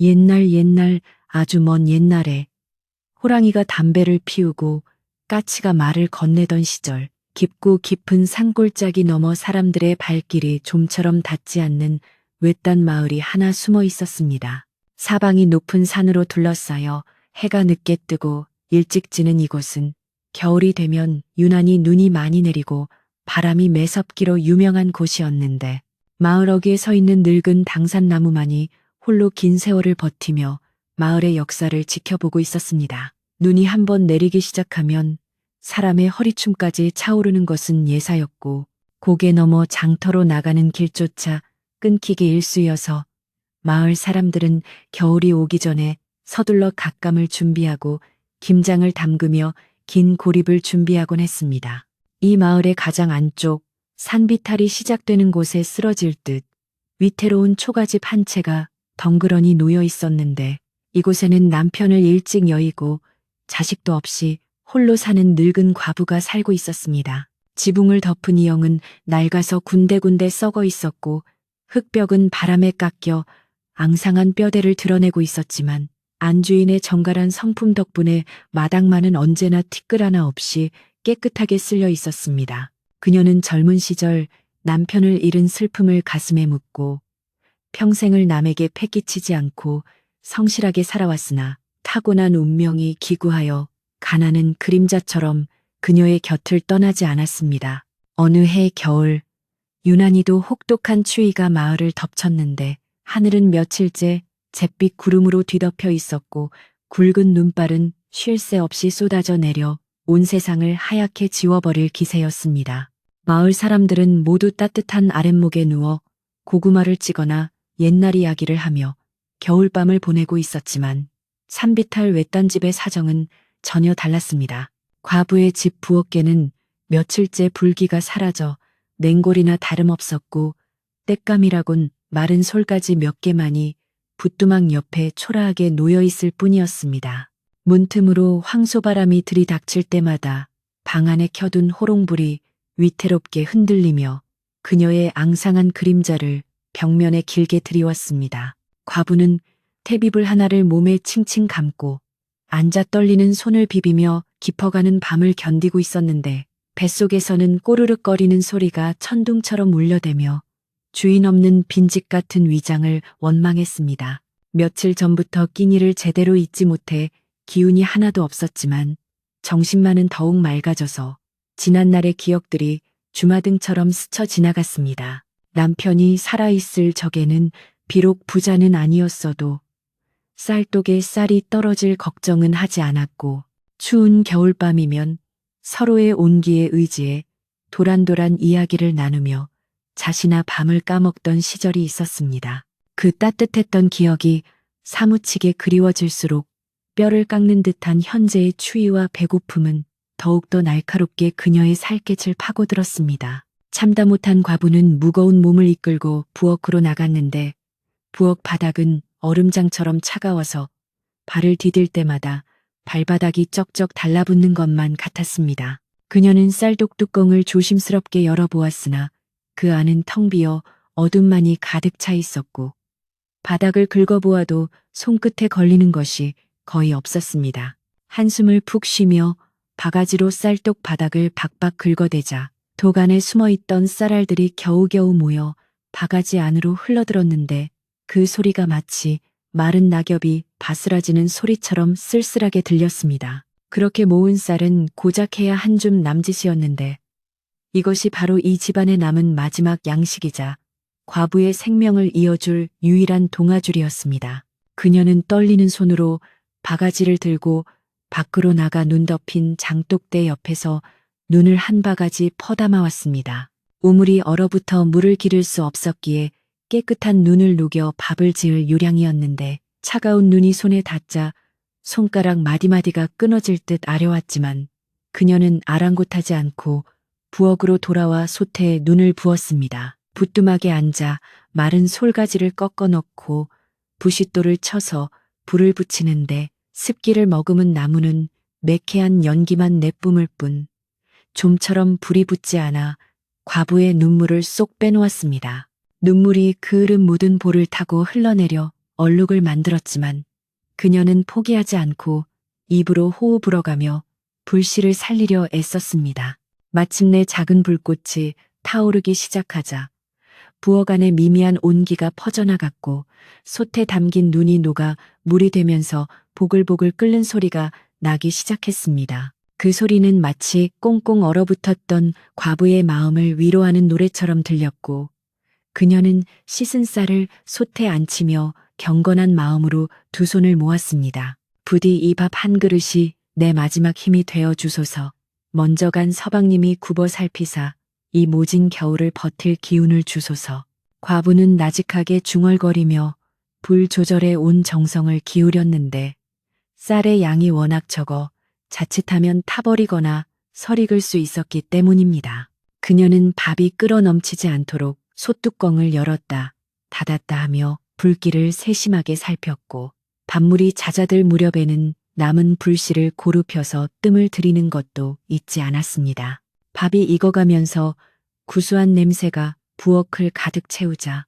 옛날 아주 먼 옛날에 호랑이가 담배를 피우고 까치가 말을 건네던 시절, 깊고 깊은 산골짜기 너머 사람들의 발길이 좀처럼 닿지 않는 외딴 마을이 하나 숨어 있었습니다. 사방이 높은 산으로 둘러싸여 해가 늦게 뜨고 일찍 지는 이곳은 겨울이 되면 유난히 눈이 많이 내리고 바람이 매섭기로 유명한 곳이었는데, 마을 어귀에 서 있는 늙은 당산나무만이 홀로 긴 세월을 버티며 마을의 역사를 지켜보고 있었습니다. 눈이 한번 내리기 시작하면 사람의 허리춤까지 차오르는 것은 예사였고, 고개 넘어 장터로 나가는 길조차 끊기기 일쑤여서 마을 사람들은 겨울이 오기 전에 서둘러 갓감을 준비하고 김장을 담그며 긴 고립을 준비하곤 했습니다. 이 마을의 가장 안쪽, 산비탈이 시작되는 곳에 쓰러질 듯 위태로운 초가집 한 채가 덩그러니 놓여 있었는데, 이곳에는 남편을 일찍 여의고 자식도 없이 홀로 사는 늙은 과부가 살고 있었습니다. 지붕을 덮은 이영은 낡아서 군데군데 썩어 있었고, 흙벽은 바람에 깎여 앙상한 뼈대를 드러내고 있었지만, 안주인의 정갈한 성품 덕분에 마당만은 언제나 티끌 하나 없이 깨끗하게 쓸려 있었습니다. 그녀는 젊은 시절 남편을 잃은 슬픔을 가슴에 묻고 평생을 남에게 패기치지 않고 성실하게 살아왔으나, 타고난 운명이 기구하여 가난은 그림자처럼 그녀의 곁을 떠나지 않았습니다. 어느 해 겨울, 유난히도 혹독한 추위가 마을을 덮쳤는데, 하늘은 며칠째 잿빛 구름으로 뒤덮여 있었고, 굵은 눈발은 쉴 새 없이 쏟아져 내려 온 세상을 하얗게 지워버릴 기세였습니다. 마을 사람들은 모두 따뜻한 아랫목에 누워 고구마를 찌거나 옛날 이야기를 하며 겨울밤을 보내고 있었지만, 산비탈 외딴집의 사정은 전혀 달랐습니다. 과부의 집 부엌에는 며칠째 불기가 사라져 냉골이나 다름없었고, 땔감이라곤 마른 솔가지 몇 개만이 붓두막 옆에 초라하게 놓여 있을 뿐이었습니다. 문틈으로 황소바람이 들이닥칠 때마다 방 안에 켜둔 호롱불이 위태롭게 흔들리며 그녀의 앙상한 그림자를 벽면에 길게 드리웠습니다. 과부는 태비불 하나를 몸에 칭칭 감고 앉아 떨리는 손을 비비며 깊어가는 밤을 견디고 있었는데, 뱃속에서는 꼬르륵거리는 소리가 천둥처럼 울려대며 주인 없는 빈집 같은 위장을 원망했습니다. 며칠 전부터 끼니를 제대로 잊지 못해 기운이 하나도 없었지만, 정신만은 더욱 맑아져서 지난날의 기억들이 주마등처럼 스쳐 지나갔습니다. 남편이 살아있을 적에는 비록 부자는 아니었어도 쌀독에 쌀이 떨어질 걱정은 하지 않았고, 추운 겨울밤이면 서로의 온기에 의지해 도란도란 이야기를 나누며 자시나 밤을 까먹던 시절이 있었습니다. 그 따뜻했던 기억이 사무치게 그리워질수록 뼈를 깎는 듯한 현재의 추위와 배고픔은 더욱더 날카롭게 그녀의 살갗을 파고들었습니다. 참다 못한 과부는 무거운 몸을 이끌고 부엌으로 나갔는데, 부엌 바닥은 얼음장처럼 차가워서 발을 디딜 때마다 발바닥이 쩍쩍 달라붙는 것만 같았습니다. 그녀는 쌀독 뚜껑을 조심스럽게 열어보았으나 그 안은 텅 비어 어둠만이 가득 차 있었고, 바닥을 긁어보아도 손끝에 걸리는 것이 거의 없었습니다. 한숨을 푹 쉬며 바가지로 쌀독 바닥을 박박 긁어대자 독 안에 숨어있던 쌀알들이 겨우겨우 모여 바가지 안으로 흘러들었는데, 그 소리가 마치 마른 낙엽이 바스라지는 소리처럼 쓸쓸하게 들렸습니다. 그렇게 모은 쌀은 고작 해야 한 줌 남짓이었는데, 이것이 바로 이 집안에 남은 마지막 양식이자 과부의 생명을 이어줄 유일한 동아줄이었습니다. 그녀는 떨리는 손으로 바가지를 들고 밖으로 나가 눈 덮인 장독대 옆에서 눈을 한 바가지 퍼담아 왔습니다. 우물이 얼어붙어 물을 기를 수 없었기에 깨끗한 눈을 녹여 밥을 지을 요량이었는데, 차가운 눈이 손에 닿자 손가락 마디마디가 끊어질 듯 아려왔지만, 그녀는 아랑곳하지 않고 부엌으로 돌아와 솥에 눈을 부었습니다. 붓두막에 앉아 마른 솔가지를 꺾어 넣고 부싯돌을 쳐서 불을 붙이는데, 습기를 머금은 나무는 매캐한 연기만 내뿜을 뿐 좀처럼 불이 붙지 않아 과부의 눈물을 쏙 빼놓았습니다. 눈물이 그을음 묻은 볼을 타고 흘러내려 얼룩을 만들었지만 그녀는 포기하지 않고 입으로 호흡 불어가며 불씨를 살리려 애썼습니다. 마침내 작은 불꽃이 타오르기 시작하자 부엌 안에 미미한 온기가 퍼져나갔고 솥에 담긴 눈이 녹아 물이 되면서 보글보글 끓는 소리가 나기 시작했습니다. 그 소리는 마치 꽁꽁 얼어붙었던 과부의 마음을 위로하는 노래처럼 들렸고 그녀는 씻은 쌀을 솥에 앉히며 경건한 마음으로 두 손을 모았습니다. 부디 이 밥 한 그릇이 내 마지막 힘이 되어 주소서. 먼저 간 서방님이 굽어 살피사 이 모진 겨울을 버틸 기운을 주소서. 과부는 나직하게 중얼거리며 불 조절에 온 정성을 기울였는데 쌀의 양이 워낙 적어 자칫하면 타버리거나 설익을 수 있었기 때문입니다. 그녀는 밥이 끓어 넘치지 않도록 솥뚜껑을 열었다 닫았다 하며 불길을 세심하게 살폈고 밥물이 잦아들 무렵에는 남은 불씨를 고루 펴서 뜸을 들이는 것도 잊지 않았습니다. 밥이 익어가면서 구수한 냄새가 부엌을 가득 채우자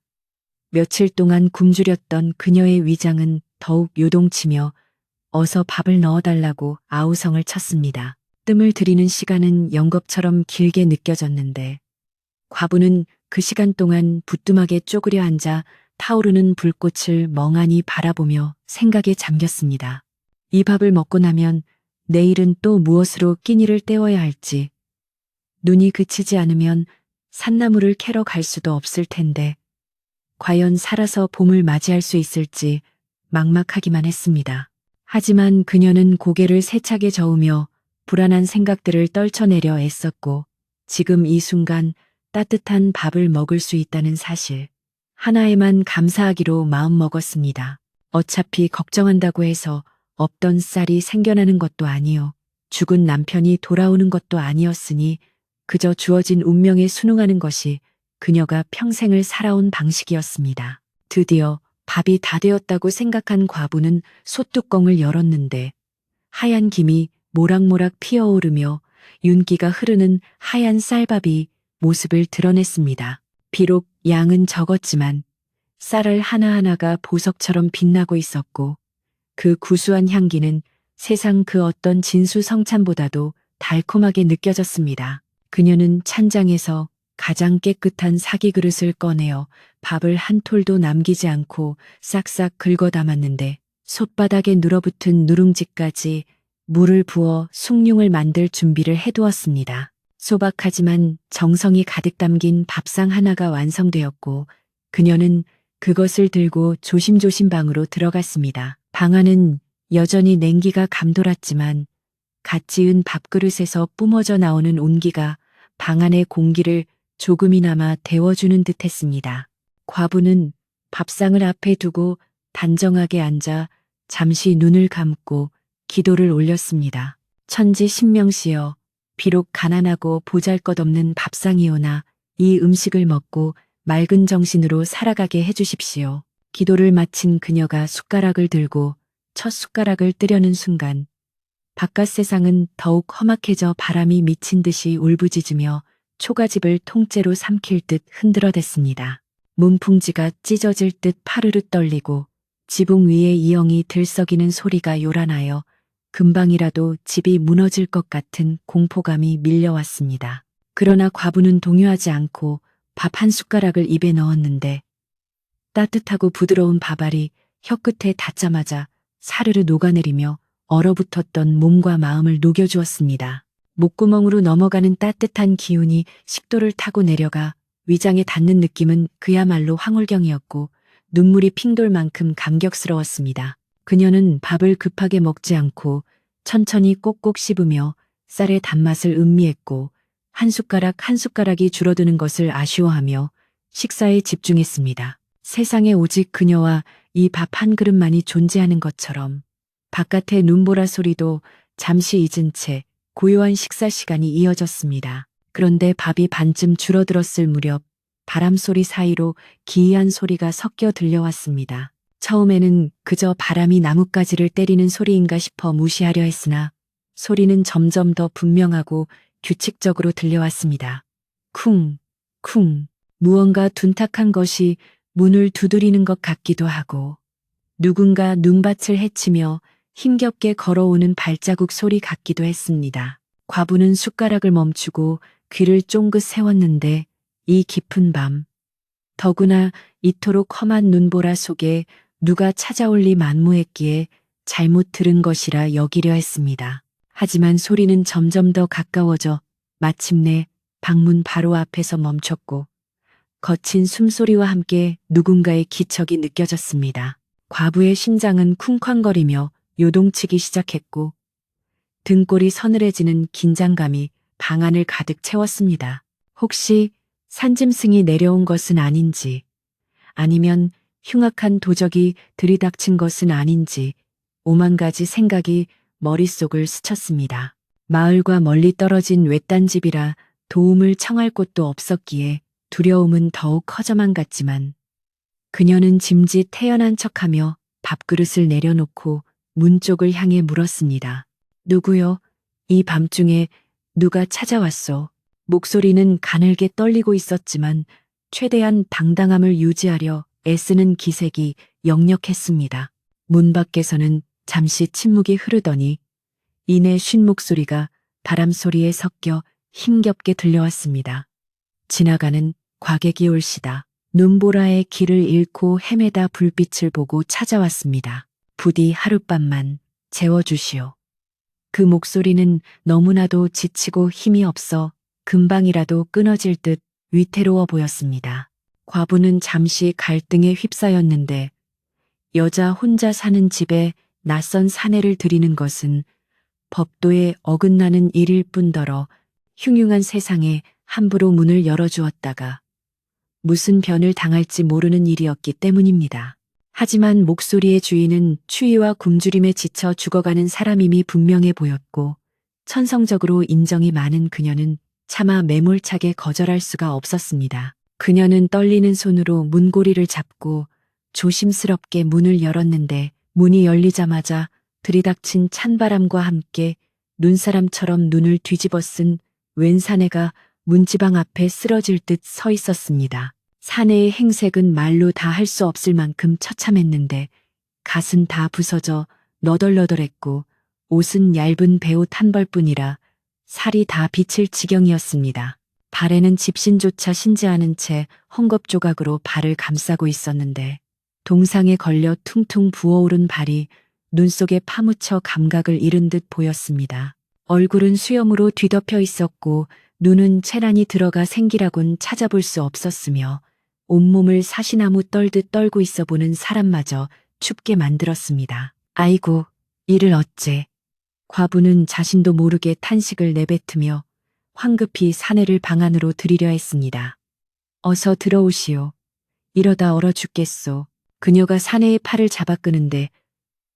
며칠 동안 굶주렸던 그녀의 위장은 더욱 요동치며 어서 밥을 넣어달라고 아우성을 쳤습니다. 뜸을 들이는 시간은 연겁처럼 길게 느껴졌는데 과부는 그 시간 동안 부뚜막에 쪼그려 앉아 타오르는 불꽃을 멍하니 바라보며 생각에 잠겼습니다. 이 밥을 먹고 나면 내일은 또 무엇으로 끼니를 때워야 할지, 눈이 그치지 않으면 산나물을 캐러 갈 수도 없을 텐데 과연 살아서 봄을 맞이할 수 있을지 막막하기만 했습니다. 하지만 그녀는 고개를 세차게 저으며 불안한 생각들을 떨쳐내려 애썼고 지금 이 순간 따뜻한 밥을 먹을 수 있다는 사실 하나에만 감사하기로 마음먹었습니다. 어차피 걱정한다고 해서 없던 쌀이 생겨나는 것도 아니요. 죽은 남편이 돌아오는 것도 아니었으니 그저 주어진 운명에 순응하는 것이 그녀가 평생을 살아온 방식이었습니다. 드디어 밥이 다 되었다고 생각한 과부는 솥뚜껑을 열었는데 하얀 김이 모락모락 피어오르며 윤기가 흐르는 하얀 쌀밥이 모습을 드러냈습니다. 비록 양은 적었지만 쌀알 하나하나가 보석처럼 빛나고 있었고 그 구수한 향기는 세상 그 어떤 진수성찬보다도 달콤하게 느껴졌습니다. 그녀는 찬장에서 가장 깨끗한 사기 그릇을 꺼내어 밥을 한 톨도 남기지 않고 싹싹 긁어 담았는데 솥바닥에 눌어붙은 누룽지까지 물을 부어 숭늉을 만들 준비를 해두었습니다. 소박하지만 정성이 가득 담긴 밥상 하나가 완성되었고 그녀는 그것을 들고 조심조심 방으로 들어갔습니다. 방 안은 여전히 냉기가 감돌았지만 갓 지은 밥그릇에서 뿜어져 나오는 온기가 방 안의 공기를 조금이나마 데워주는 듯 했습니다. 과부는 밥상을 앞에 두고 단정하게 앉아 잠시 눈을 감고 기도를 올렸습니다. 천지 신명시여 비록 가난하고 보잘것없는 밥상이오나 이 음식을 먹고 맑은 정신으로 살아가게 해주십시오. 기도를 마친 그녀가 숟가락을 들고 첫 숟가락을 뜨려는 순간 바깥 세상은 더욱 험악해져 바람이 미친 듯이 울부짖으며 초가집을 통째로 삼킬 듯 흔들어댔습니다. 문풍지가 찢어질 듯 파르르 떨리고 지붕 위에 이엉이 들썩이는 소리가 요란하여 금방이라도 집이 무너질 것 같은 공포감이 밀려왔습니다. 그러나 과부는 동요하지 않고 밥 한 숟가락을 입에 넣었는데 따뜻하고 부드러운 밥알이 혀끝에 닿자마자 사르르 녹아내리며 얼어붙었던 몸과 마음을 녹여주었습니다. 목구멍으로 넘어가는 따뜻한 기운이 식도를 타고 내려가 위장에 닿는 느낌은 그야말로 황홀경이었고 눈물이 핑돌 만큼 감격스러웠습니다. 그녀는 밥을 급하게 먹지 않고 천천히 꼭꼭 씹으며 쌀의 단맛을 음미했고 한 숟가락 한 숟가락이 줄어드는 것을 아쉬워하며 식사에 집중했습니다. 세상에 오직 그녀와 이 밥 한 그릇만이 존재하는 것처럼 바깥의 눈보라 소리도 잠시 잊은 채 고요한 식사 시간이 이어졌습니다. 그런데 밥이 반쯤 줄어들었을 무렵 바람소리 사이로 기이한 소리가 섞여 들려왔습니다. 처음에는 그저 바람이 나뭇가지를 때리는 소리인가 싶어 무시하려 했으나 소리는 점점 더 분명하고 규칙적으로 들려왔습니다. 쿵, 쿵. 무언가 둔탁한 것이 문을 두드리는 것 같기도 하고 누군가 눈밭을 헤치며 힘겹게 걸어오는 발자국 소리 같기도 했습니다. 과부는 숟가락을 멈추고 귀를 쫑긋 세웠는데 이 깊은 밤, 더구나 이토록 험한 눈보라 속에 누가 찾아올 리 만무했기에 잘못 들은 것이라 여기려 했습니다. 하지만 소리는 점점 더 가까워져 마침내 방문 바로 앞에서 멈췄고 거친 숨소리와 함께 누군가의 기척이 느껴졌습니다. 과부의 심장은 쿵쾅거리며 요동치기 시작했고 등골이 서늘해지는 긴장감이 방 안을 가득 채웠습니다. 혹시 산짐승이 내려온 것은 아닌지, 아니면 흉악한 도적이 들이닥친 것은 아닌지 오만 가지 생각이 머릿속을 스쳤습니다. 마을과 멀리 떨어진 외딴 집이라 도움을 청할 곳도 없었기에 두려움은 더욱 커져만 갔지만 그녀는 짐짓 태연한 척하며 밥그릇을 내려놓고 문 쪽을 향해 물었습니다. 누구요? 이 밤중에 누가 찾아왔소? 목소리는 가늘게 떨리고 있었지만 최대한 당당함을 유지하려 애쓰는 기색이 역력했습니다. 문 밖에서는 잠시 침묵이 흐르더니 이내 쉰 목소리가 바람 소리에 섞여 힘겹게 들려왔습니다. 지나가는 과객이 올시다. 눈보라의 길을 잃고 헤매다 불빛을 보고 찾아왔습니다. 부디 하룻밤만 재워주시오. 그 목소리는 너무나도 지치고 힘이 없어 금방이라도 끊어질 듯 위태로워 보였습니다. 과부는 잠시 갈등에 휩싸였는데 여자 혼자 사는 집에 낯선 사내를 들이는 것은 법도에 어긋나는 일일 뿐더러 흉흉한 세상에 함부로 문을 열어주었다가 무슨 변을 당할지 모르는 일이었기 때문입니다. 하지만 목소리의 주인은 추위와 굶주림에 지쳐 죽어가는 사람임이 분명해 보였고 천성적으로 인정이 많은 그녀는 차마 매몰차게 거절할 수가 없었습니다. 그녀는 떨리는 손으로 문고리를 잡고 조심스럽게 문을 열었는데 문이 열리자마자 들이닥친 찬바람과 함께 눈사람처럼 눈을 뒤집어 쓴 웬 사내가 문지방 앞에 쓰러질 듯 서 있었습니다. 사내의 행색은 말로 다 할 수 없을 만큼 처참했는데 갓은 다 부서져 너덜너덜했고 옷은 얇은 베옷 한 벌뿐이라 살이 다 비칠 지경이었습니다. 발에는 집신조차 신지 않은 채 헝겊조각으로 발을 감싸고 있었는데 동상에 걸려 퉁퉁 부어오른 발이 눈 속에 파묻혀 감각을 잃은 듯 보였습니다. 얼굴은 수염으로 뒤덮여 있었고 눈은 채란이 들어가 생기라곤 찾아볼 수 없었으며 온몸을 사시나무 떨듯 떨고 있어 보는 사람마저 춥게 만들었습니다. 아이고, 이를 어째. 과부는 자신도 모르게 탄식을 내뱉으며 황급히 사내를 방 안으로 들이려 했습니다. 어서 들어오시오. 이러다 얼어 죽겠소. 그녀가 사내의 팔을 잡아 끄는데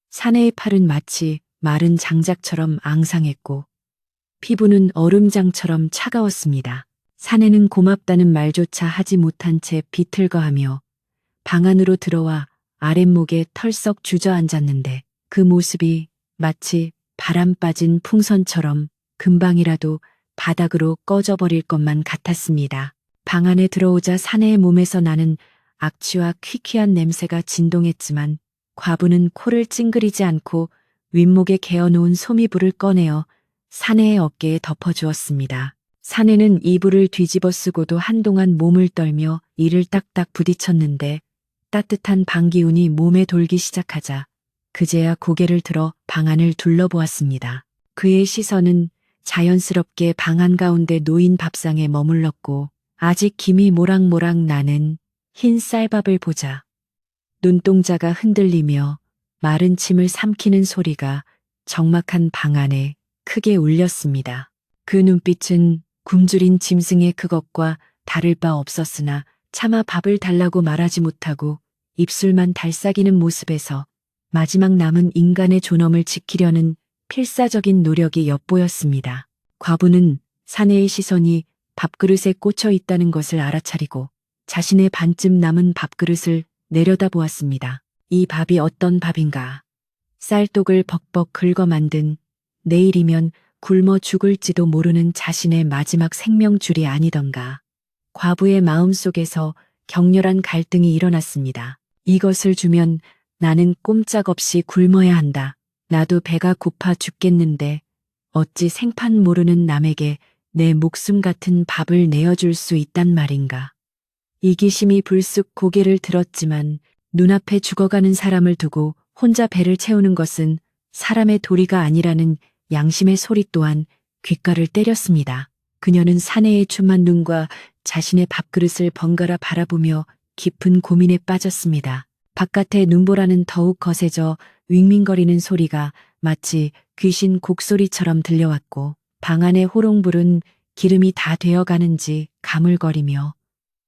사내의 팔은 마치 마른 장작처럼 앙상했고 피부는 얼음장처럼 차가웠습니다. 사내는 고맙다는 말조차 하지 못한 채 비틀거하며 방 안으로 들어와 아랫목에 털썩 주저앉았는데 그 모습이 마치 바람 빠진 풍선처럼 금방이라도 바닥으로 꺼져버릴 것만 같았습니다. 방 안에 들어오자 사내의 몸에서 나는 악취와 퀴퀴한 냄새가 진동했지만 과부는 코를 찡그리지 않고 윗목에 개어놓은 소미불을 꺼내어 사내의 어깨에 덮어주었습니다. 사내는 이불을 뒤집어 쓰고도 한동안 몸을 떨며 이를 딱딱 부딪혔는데 따뜻한 방기운이 몸에 돌기 시작하자 그제야 고개를 들어 방 안을 둘러보았습니다. 그의 시선은 자연스럽게 방 한가운데 놓인 밥상에 머물렀고 아직 김이 모락모락 나는 흰 쌀밥을 보자 눈동자가 흔들리며 마른 침을 삼키는 소리가 적막한 방 안에 크게 울렸습니다. 그 눈빛은 굶주린 짐승의 그것과 다를 바 없었으나 차마 밥을 달라고 말하지 못하고 입술만 달싹이는 모습에서 마지막 남은 인간의 존엄을 지키려는 필사적인 노력이 엿보였습니다. 과부는 사내의 시선이 밥그릇에 꽂혀 있다는 것을 알아차리고 자신의 반쯤 남은 밥그릇을 내려다보았습니다. 이 밥이 어떤 밥인가? 쌀독을 벅벅 긁어 만든 내일이면 굶어 죽을지도 모르는 자신의 마지막 생명줄이 아니던가. 과부의 마음속에서 격렬한 갈등이 일어났습니다. 이것을 주면 나는 꼼짝없이 굶어야 한다. 나도 배가 고파 죽겠는데 어찌 생판 모르는 남에게 내 목숨 같은 밥을 내어줄 수 있단 말인가. 이기심이 불쑥 고개를 들었지만 눈앞에 죽어가는 사람을 두고 혼자 배를 채우는 것은 사람의 도리가 아니라는 양심의 소리 또한 귓가를 때렸습니다. 그녀는 사내의 춤한 눈과 자신의 밥그릇을 번갈아 바라보며 깊은 고민에 빠졌습니다. 바깥의 눈보라는 더욱 거세져 윙윙거리는 소리가 마치 귀신 곡소리처럼 들려왔고 방 안의 호롱불은 기름이 다 되어가는지 가물거리며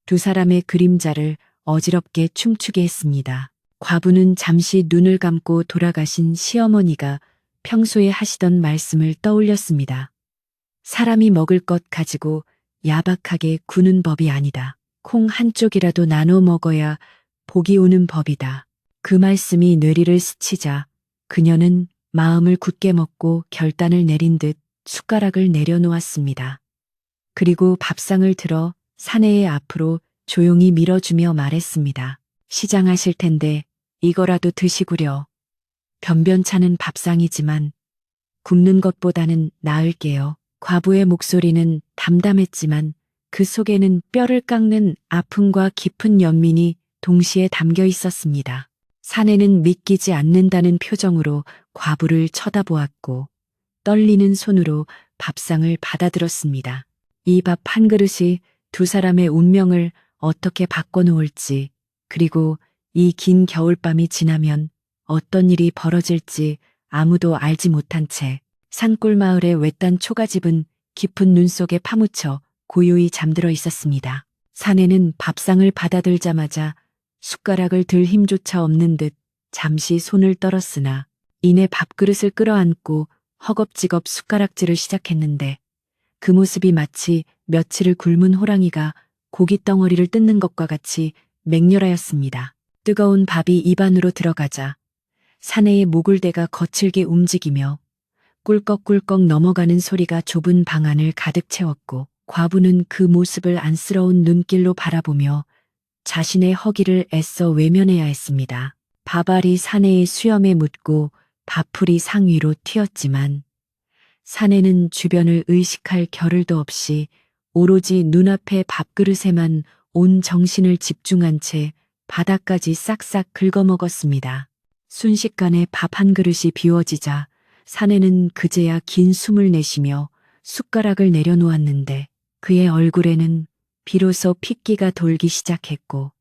두 사람의 그림자를 어지럽게 춤추게 했습니다. 과부는 잠시 눈을 감고 돌아가신 시어머니가 평소에 하시던 말씀을 떠올렸습니다. 사람이 먹을 것 가지고 야박하게 구는 법이 아니다. 콩 한쪽이라도 나눠 먹어야 복이 오는 법이다. 그 말씀이 뇌리를 스치자 그녀는 마음을 굳게 먹고 결단을 내린 듯 숟가락을 내려놓았습니다. 그리고 밥상을 들어 사내의 앞으로 조용히 밀어주며 말했습니다. 시장하실 텐데 이거라도 드시구려. 변변찮은 밥상이지만 굶는 것보다는 나을게요. 과부의 목소리는 담담했지만 그 속에는 뼈를 깎는 아픔과 깊은 연민이 동시에 담겨 있었습니다. 사내는 믿기지 않는다는 표정으로 과부를 쳐다보았고 떨리는 손으로 밥상을 받아들었습니다. 이 밥 한 그릇이 두 사람의 운명을 어떻게 바꿔놓을지, 그리고 이 긴 겨울밤이 지나면 어떤 일이 벌어질지 아무도 알지 못한 채 산골 마을의 외딴 초가집은 깊은 눈 속에 파묻혀 고요히 잠들어 있었습니다. 사내는 밥상을 받아들자마자 숟가락을 들 힘조차 없는 듯 잠시 손을 떨었으나 이내 밥그릇을 끌어안고 허겁지겁 숟가락질을 시작했는데 그 모습이 마치 며칠을 굶은 호랑이가 고깃덩어리를 뜯는 것과 같이 맹렬하였습니다. 뜨거운 밥이 입 안으로 들어가자 사내의 모굴대가 거칠게 움직이며 꿀꺽꿀꺽 넘어가는 소리가 좁은 방 안을 가득 채웠고 과부는 그 모습을 안쓰러운 눈길로 바라보며 자신의 허기를 애써 외면해야 했습니다. 밥알이 사내의 수염에 묻고 밥풀이 상 위로 튀었지만 사내는 주변을 의식할 겨를도 없이 오로지 눈앞의 밥그릇에만 온 정신을 집중한 채 바닥까지 싹싹 긁어먹었습니다. 순식간에 밥 한 그릇이 비워지자 사내는 그제야 긴 숨을 내쉬며 숟가락을 내려놓았는데 그의 얼굴에는 비로소 핏기가 돌기 시작했고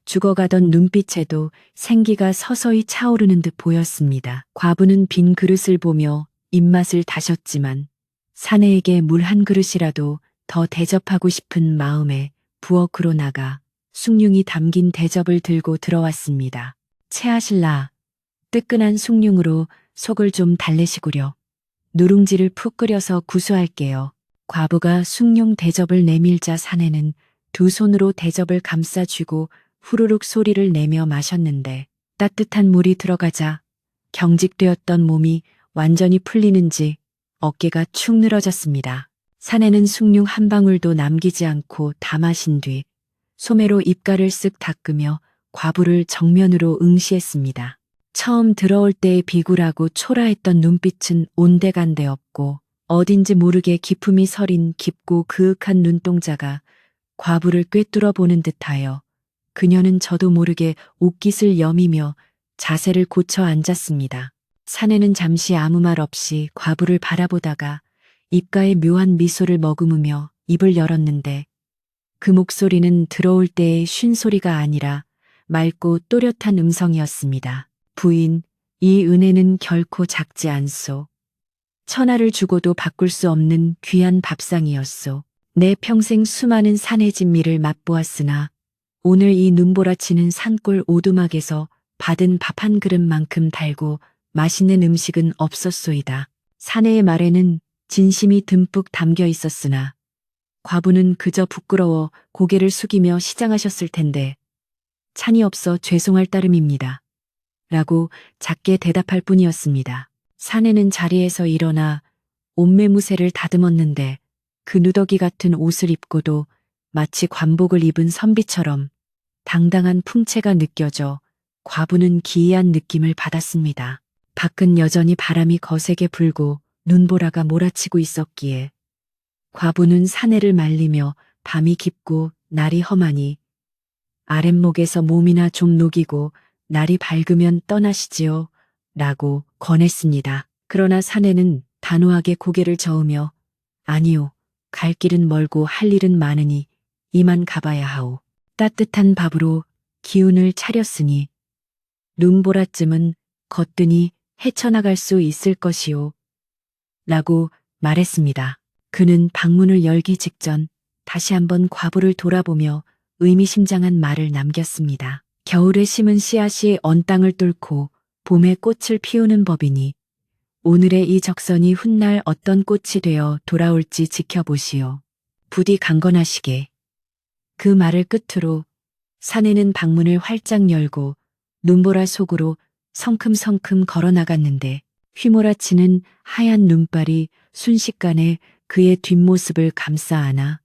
죽어가던 눈빛에도 생기가 서서히 차오르는 듯 보였습니다. 과부는 빈 그릇을 보며 입맛을 다셨지만 사내에게 물 한 그릇이라도 더 대접하고 싶은 마음에 부엌으로 나가 숭늉이 담긴 대접을 들고 들어왔습니다. 체하실라. 뜨끈한 숭늉으로 속을 좀 달래시구려. 누룽지를 푹 끓여서 구수할게요. 과부가 숭늉 대접을 내밀자 사내는 두 손으로 대접을 감싸쥐고 후루룩 소리를 내며 마셨는데 따뜻한 물이 들어가자 경직되었던 몸이 완전히 풀리는지 어깨가 축 늘어졌습니다. 사내는 숭늉 한 방울도 남기지 않고 다 마신 뒤 소매로 입가를 쓱 닦으며 과부를 정면으로 응시했습니다. 처음 들어올 때의 비굴하고 초라했던 눈빛은 온데간데 없고 어딘지 모르게 기품이 서린 깊고 그윽한 눈동자가 과부를 꿰뚫어 보는 듯하여 그녀는 저도 모르게 옷깃을 여미며 자세를 고쳐 앉았습니다. 사내는 잠시 아무 말 없이 과부를 바라보다가 입가에 묘한 미소를 머금으며 입을 열었는데 그 목소리는 들어올 때의 쉰소리가 아니라 맑고 또렷한 음성이었습니다. 부인, 이 은혜는 결코 작지 않소. 천하를 주고도 바꿀 수 없는 귀한 밥상이었소. 내 평생 수많은 산의 진미를 맛보았으나 오늘 이 눈보라치는 산골 오두막에서 받은 밥 한 그릇만큼 달고 맛있는 음식은 없었소이다. 사내의 말에는 진심이 듬뿍 담겨 있었으나 과부는 그저 부끄러워 고개를 숙이며 시장하셨을 텐데 찬이 없어 죄송할 따름입니다. 라고 작게 대답할 뿐이었습니다. 사내는 자리에서 일어나 옷매무새를 다듬었는데 그 누더기 같은 옷을 입고도 마치 관복을 입은 선비처럼 당당한 풍채가 느껴져 과부는 기이한 느낌을 받았습니다. 밖은 여전히 바람이 거세게 불고 눈보라가 몰아치고 있었기에 과부는 사내를 말리며 밤이 깊고 날이 험하니 아랫목에서 몸이나 좀 녹이고 날이 밝으면 떠나시지요. 라고 권했습니다. 그러나 사내는 단호하게 고개를 저으며 아니요. 갈 길은 멀고 할 일은 많으니 이만 가봐야 하오. 따뜻한 밥으로 기운을 차렸으니 눈보라쯤은 거뜬히 헤쳐나갈 수 있을 것이오. 라고 말했습니다. 그는 방문을 열기 직전 다시 한번 과부를 돌아보며 의미심장한 말을 남겼습니다. 겨울에 심은 씨앗이 언 땅을 뚫고 봄에 꽃을 피우는 법이니 오늘의 이 적선이 훗날 어떤 꽃이 되어 돌아올지 지켜보시오. 부디 강건하시게. 그 말을 끝으로 사내는 방문을 활짝 열고 눈보라 속으로 성큼성큼 걸어나갔는데 휘몰아치는 하얀 눈발이 순식간에 그의 뒷모습을 감싸 안아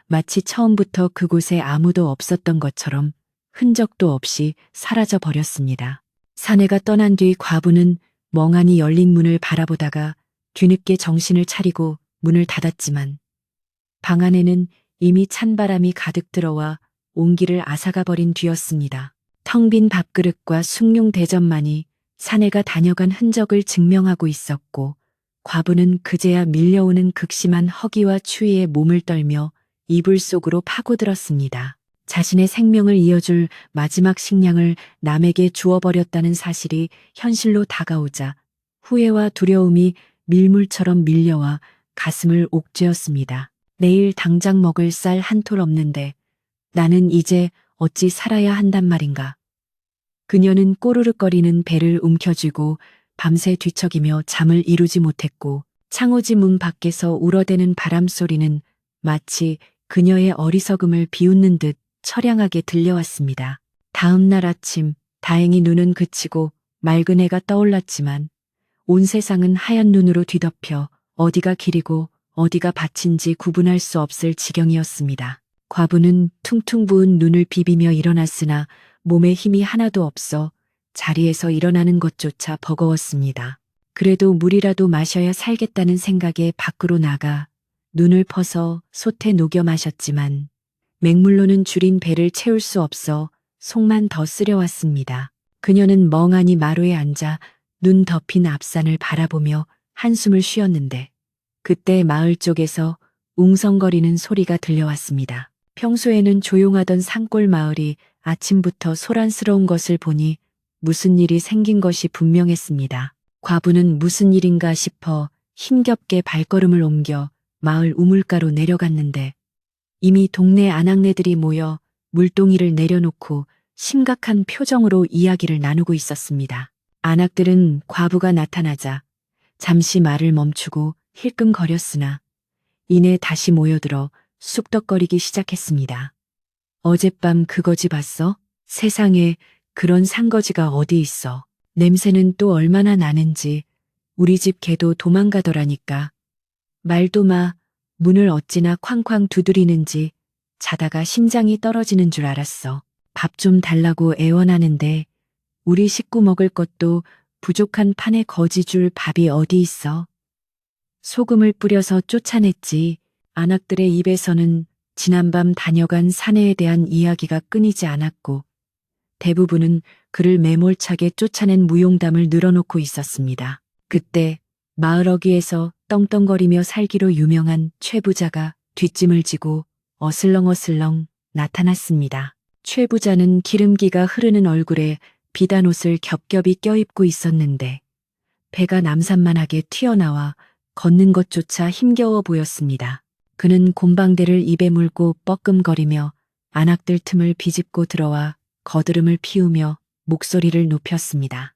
마치 처음부터 그곳에 아무도 없었던 것처럼 흔적도 없이 사라져 버렸습니다. 사내가 떠난 뒤 과부는 멍하니 열린 문을 바라보다가 뒤늦게 정신을 차리고 문을 닫았지만 방 안에는 이미 찬바람이 가득 들어와 온기를 앗아가 버린 뒤였습니다. 텅 빈 밥그릇과 숭늉 대접만이 사내가 다녀간 흔적을 증명하고 있었고 과부는 그제야 밀려오는 극심한 허기와 추위에 몸을 떨며 이불 속으로 파고들었습니다. 자신의 생명을 이어줄 마지막 식량을 남에게 주어버렸다는 사실이 현실로 다가오자 후회와 두려움이 밀물처럼 밀려와 가슴을 옥죄었습니다. 내일 당장 먹을 쌀 한 톨 없는데 나는 이제 어찌 살아야 한단 말인가. 그녀는 꼬르륵거리는 배를 움켜쥐고 밤새 뒤척이며 잠을 이루지 못했고 창호지 문 밖에서 울어대는 바람 소리는 마치 그녀의 어리석음을 비웃는 듯 처량하게 들려왔습니다. 다음 날 아침 다행히 눈은 그치고 맑은 해가 떠올랐지만 온 세상은 하얀 눈으로 뒤덮여 어디가 길이고 어디가 밭인지 구분할 수 없을 지경이었습니다. 과부는 퉁퉁 부은 눈을 비비며 일어났으나 몸에 힘이 하나도 없어 자리에서 일어나는 것조차 버거웠습니다. 그래도 물이라도 마셔야 살겠다는 생각에 밖으로 나가 눈을 퍼서 솥에 녹여 마셨지만 맹물로는 줄인 배를 채울 수 없어 속만 더 쓰려왔습니다. 그녀는 멍하니 마루에 앉아 눈 덮인 앞산을 바라보며 한숨을 쉬었는데 그때 마을 쪽에서 웅성거리는 소리가 들려왔습니다. 평소에는 조용하던 산골 마을이 아침부터 소란스러운 것을 보니 무슨 일이 생긴 것이 분명했습니다. 과부는 무슨 일인가 싶어 힘겹게 발걸음을 옮겨 마을 우물가로 내려갔는데 이미 동네 아낙네들이 모여 물동이를 내려놓고 심각한 표정으로 이야기를 나누고 있었습니다. 아낙들은 과부가 나타나자 잠시 말을 멈추고 힐끔거렸으나 이내 다시 모여들어 쑥덕거리기 시작했습니다. 어젯밤 그 거지 봤어? 세상에 그런 산거지가 어디 있어. 냄새는 또 얼마나 나는지 우리 집 개도 도망가더라니까. 말도 마. 문을 어찌나 쾅쾅 두드리는지 자다가 심장이 떨어지는 줄 알았어. 밥 좀 달라고 애원하는데 우리 식구 먹을 것도 부족한 판에 거지 줄 밥이 어디 있어. 소금을 뿌려서 쫓아냈지. 안악들의 입에서는 지난밤 다녀간 사내에 대한 이야기가 끊이지 않았고 대부분은 그를 매몰차게 쫓아낸 무용담을 늘어놓고 있었습니다. 그때 마을 어귀에서 떵떵거리며 살기로 유명한 최 부자가 뒷짐을 지고 어슬렁어슬렁 나타났습니다. 최 부자는 기름기가 흐르는 얼굴에 비단 옷을 겹겹이 껴입고 있었는데 배가 남산만하게 튀어나와 걷는 것조차 힘겨워 보였습니다. 그는 곰방대를 입에 물고 뻐끔거리며 안악들 틈을 비집고 들어와 거드름을 피우며 목소리를 높였습니다.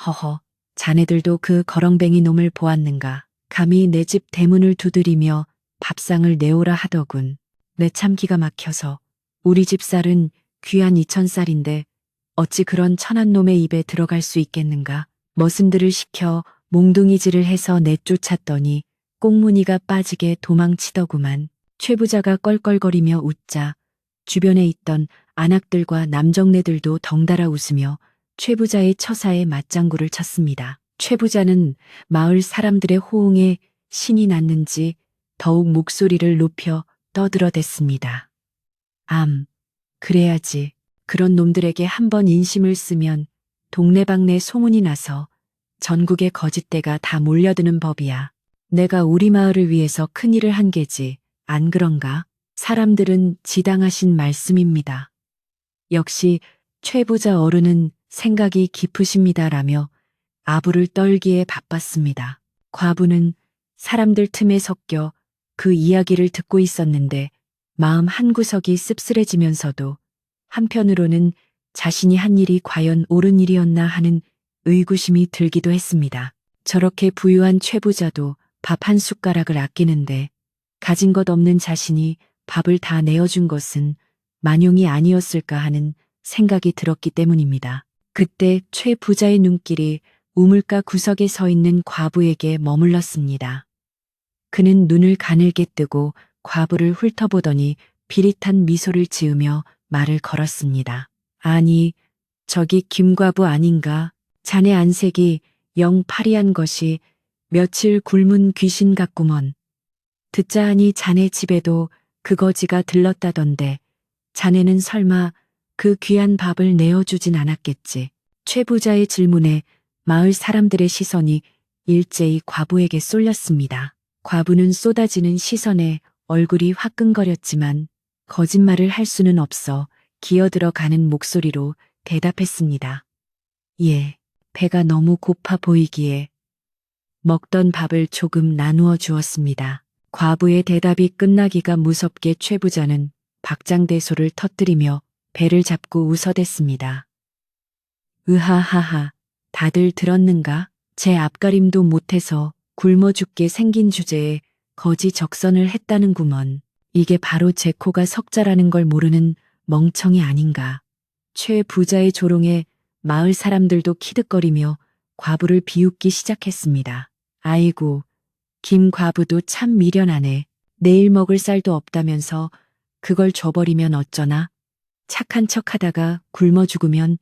허허, 자네들도 그 거렁뱅이 놈을 보았는가. 감히 내 집 대문을 두드리며 밥상을 내오라 하더군. 내 참 기가 막혀서 우리 집 쌀은 귀한 2,000쌀인데 어찌 그런 천한 놈의 입에 들어갈 수 있겠는가. 머슴들을 시켜 몽둥이질을 해서 내쫓았더니 꽁무니가 빠지게 도망치더구만. 최 부자가 껄껄거리며 웃자 주변에 있던 안악들과 남정네들도 덩달아 웃으며 최 부자의 처사에 맞장구를 쳤습니다. 최 부자는 마을 사람들의 호응에 신이 났는지 더욱 목소리를 높여 떠들어댔습니다. 그래야지. 그런 놈들에게 한번 인심을 쓰면 동네방네 소문이 나서 전국의 거짓대가 다 몰려드는 법이야. 내가 우리 마을을 위해서 큰일을 한 게지. 안 그런가? 사람들은 지당하신 말씀입니다. 역시 최 부자 어른은 생각이 깊으십니다라며 아부를 떨기에 바빴습니다. 과부는 사람들 틈에 섞여 그 이야기를 듣고 있었는데 마음 한구석이 씁쓸해지면서도 한편으로는 자신이 한 일이 과연 옳은 일이었나 하는 의구심이 들기도 했습니다. 저렇게 부유한 최 부자도 밥 한 숟가락을 아끼는데 가진 것 없는 자신이 밥을 다 내어준 것은 만용이 아니었을까 하는 생각이 들었기 때문입니다. 그때 최 부자의 눈길이 우물가 구석에 서 있는 과부에게 머물렀습니다. 그는 눈을 가늘게 뜨고 과부를 훑어보더니 비릿한 미소를 지으며 말을 걸었습니다. 아니, 저기 김과부 아닌가? 자네 안색이 영 파리한 것이 며칠 굶은 귀신 같구먼. 듣자 하니 자네 집에도 그 거지가 들렀다던데 자네는 설마 그 귀한 밥을 내어주진 않았겠지. 최 부자의 질문에 마을 사람들의 시선이 일제히 과부에게 쏠렸습니다. 과부는 쏟아지는 시선에 얼굴이 화끈거렸지만 거짓말을 할 수는 없어 기어들어 가는 목소리로 대답했습니다. 예, 배가 너무 고파 보이기에 먹던 밥을 조금 나누어 주었습니다. 과부의 대답이 끝나기가 무섭게 최 부자는 박장대소를 터뜨리며 배를 잡고 웃어댔습니다. 으하하하, 다들 들었는가? 제 앞가림도 못해서 굶어 죽게 생긴 주제에 거지 적선을 했다는구먼. 이게 바로 제 코가 석자라는 걸 모르는 멍청이 아닌가. 최 부자의 조롱에 마을 사람들도 키득거리며 과부를 비웃기 시작했습니다. 아이고, 김 과부도 참 미련하네. 내일 먹을 쌀도 없다면서 그걸 줘버리면 어쩌나? 착한 척하다가 굶어 죽으면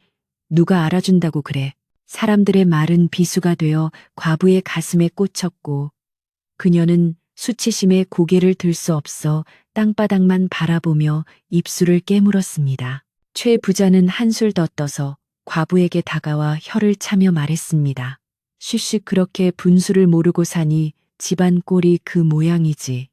누가 알아준다고 그래. 사람들의 말은 비수가 되어 과부의 가슴에 꽂혔고 그녀는 수치심에 고개를 들 수 없어 땅바닥만 바라보며 입술을 깨물었습니다. 최 부자는 한술 더 떠서 과부에게 다가와 혀를 차며 말했습니다. 쉬쉬 그렇게 분수를 모르고 사니 집안 꼴이 그 모양이지.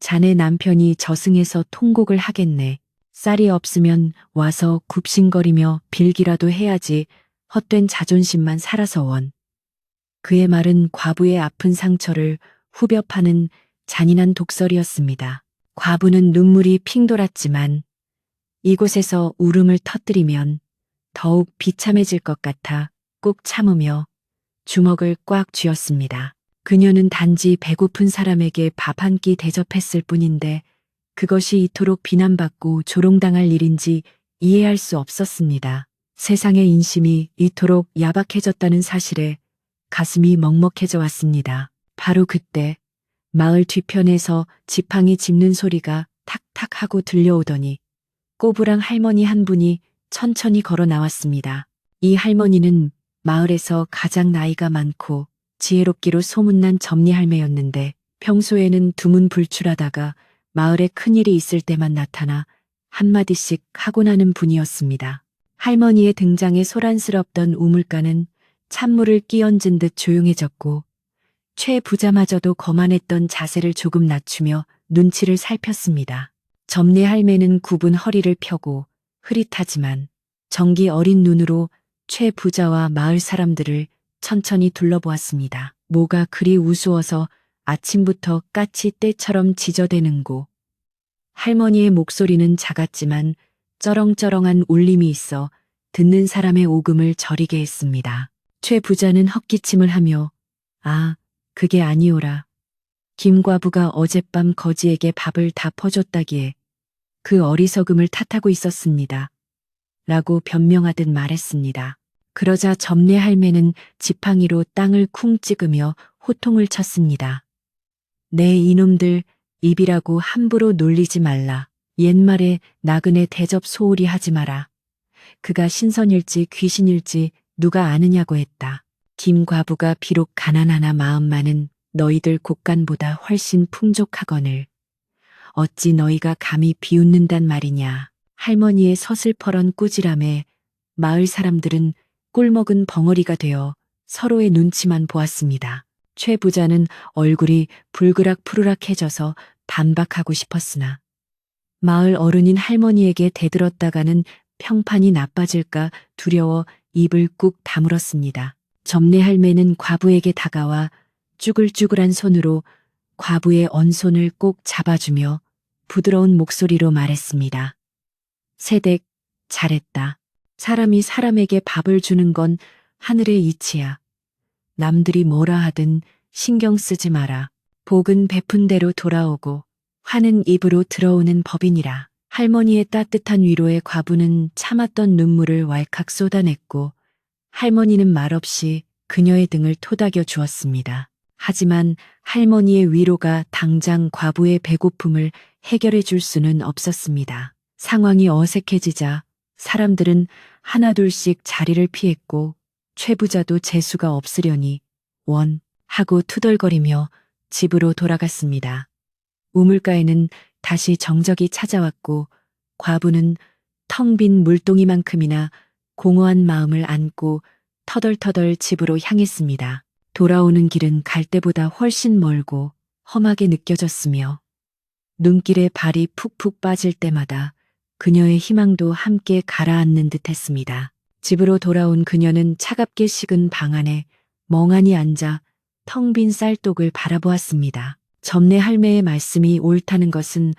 자네 남편이 저승에서 통곡을 하겠네. 쌀이 없으면 와서 굽신거리며 빌기라도 해야지 헛된 자존심만 살아서 원. 그의 말은 과부의 아픈 상처를 후벼 파는 잔인한 독설이었습니다. 과부는 눈물이 핑 돌았지만 이곳에서 울음을 터뜨리면 더욱 비참해질 것 같아 꾹 참으며 주먹을 꽉 쥐었습니다. 그녀는 단지 배고픈 사람에게 밥 한 끼 대접했을 뿐인데 그것이 이토록 비난받고 조롱당할 일인지 이해할 수 없었습니다. 세상의 인심이 이토록 야박해졌다는 사실에 가슴이 먹먹해져 왔습니다. 바로 그때 마을 뒤편에서 지팡이 짚는 소리가 탁탁 하고 들려오더니 꼬부랑 할머니 한 분이 천천히 걸어 나왔습니다. 이 할머니는 마을에서 가장 나이가 많고 지혜롭기로 소문난 점리 할매였는데 평소에는 두문불출하다가 마을에 큰일이 있을 때만 나타나 한마디씩 하고 나는 분이었습니다. 할머니의 등장에 소란스럽던 우물가는 찬물을 끼얹은 듯 조용해졌고 최 부자마저도 거만했던 자세를 조금 낮추며 눈치를 살폈습니다. 점례 할매는 굽은 허리를 펴고 흐릿하지만 정기 어린 눈으로 최 부자와 마을 사람들을 천천히 둘러보았습니다. 뭐가 그리 우스워서 아침부터 까치 떼처럼 지저대는고. 할머니의 목소리는 작았지만 쩌렁쩌렁한 울림이 있어 듣는 사람의 오금을 저리게 했습니다. 최 부자는 헛기침을 하며 아, 그게 아니오라. 김과부가 어젯밤 거지에게 밥을 다 퍼줬다기에 그 어리석음을 탓하고 있었습니다. 라고 변명하듯 말했습니다. 그러자 점례 할매는 지팡이로 땅을 쿵 찍으며 호통을 쳤습니다. 네 이놈들 입이라고 함부로 놀리지 말라. 옛말에 나그네 대접 소홀히 하지 마라. 그가 신선일지 귀신일지 누가 아느냐고 했다. 김 과부가 비록 가난하나 마음만은 너희들 곳간보다 훨씬 풍족하거늘 어찌 너희가 감히 비웃는단 말이냐. 할머니의 서슬퍼런 꾸지람에 마을 사람들은 꿀먹은 벙어리가 되어 서로의 눈치만 보았습니다. 최 부자는 얼굴이 불그락푸르락해져서 반박하고 싶었으나 마을 어른인 할머니에게 대들었다가는 평판이 나빠질까 두려워 입을 꾹 다물었습니다. 점례 할매는 과부에게 다가와 쭈글쭈글한 손으로 과부의 언손을 꼭 잡아주며 부드러운 목소리로 말했습니다. 세댁, 잘했다. 사람이 사람에게 밥을 주는 건 하늘의 이치야. 남들이 뭐라 하든 신경 쓰지 마라. 복은 베푼 대로 돌아오고 화는 입으로 들어오는 법이니라. 할머니의 따뜻한 위로에 과부는 참았던 눈물을 왈칵 쏟아냈고 할머니는 말없이 그녀의 등을 토닥여 주었습니다. 하지만 할머니의 위로가 당장 과부의 배고픔을 해결해 줄 수는 없었습니다. 상황이 어색해지자 사람들은 하나둘씩 자리를 피했고 최 부자도 재수가 없으려니 원 하고 투덜거리며 집으로 돌아갔습니다. 우물가에는 다시 정적이 찾아왔고 과부는 텅 빈 물동이만큼이나 공허한 마음을 안고 터덜터덜 집으로 향했습니다. 돌아오는 길은 갈 때보다 훨씬 멀고 험하게 느껴졌으며 눈길에 발이 푹푹 빠질 때마다 그녀의 희망도 함께 가라앉는 듯했습니다. 집으로 돌아온 그녀는 차갑게 식은 방 안에 멍하니 앉아 텅 빈 쌀독을 바라보았습니다. 점례 할매의 말씀이 옳다는 것은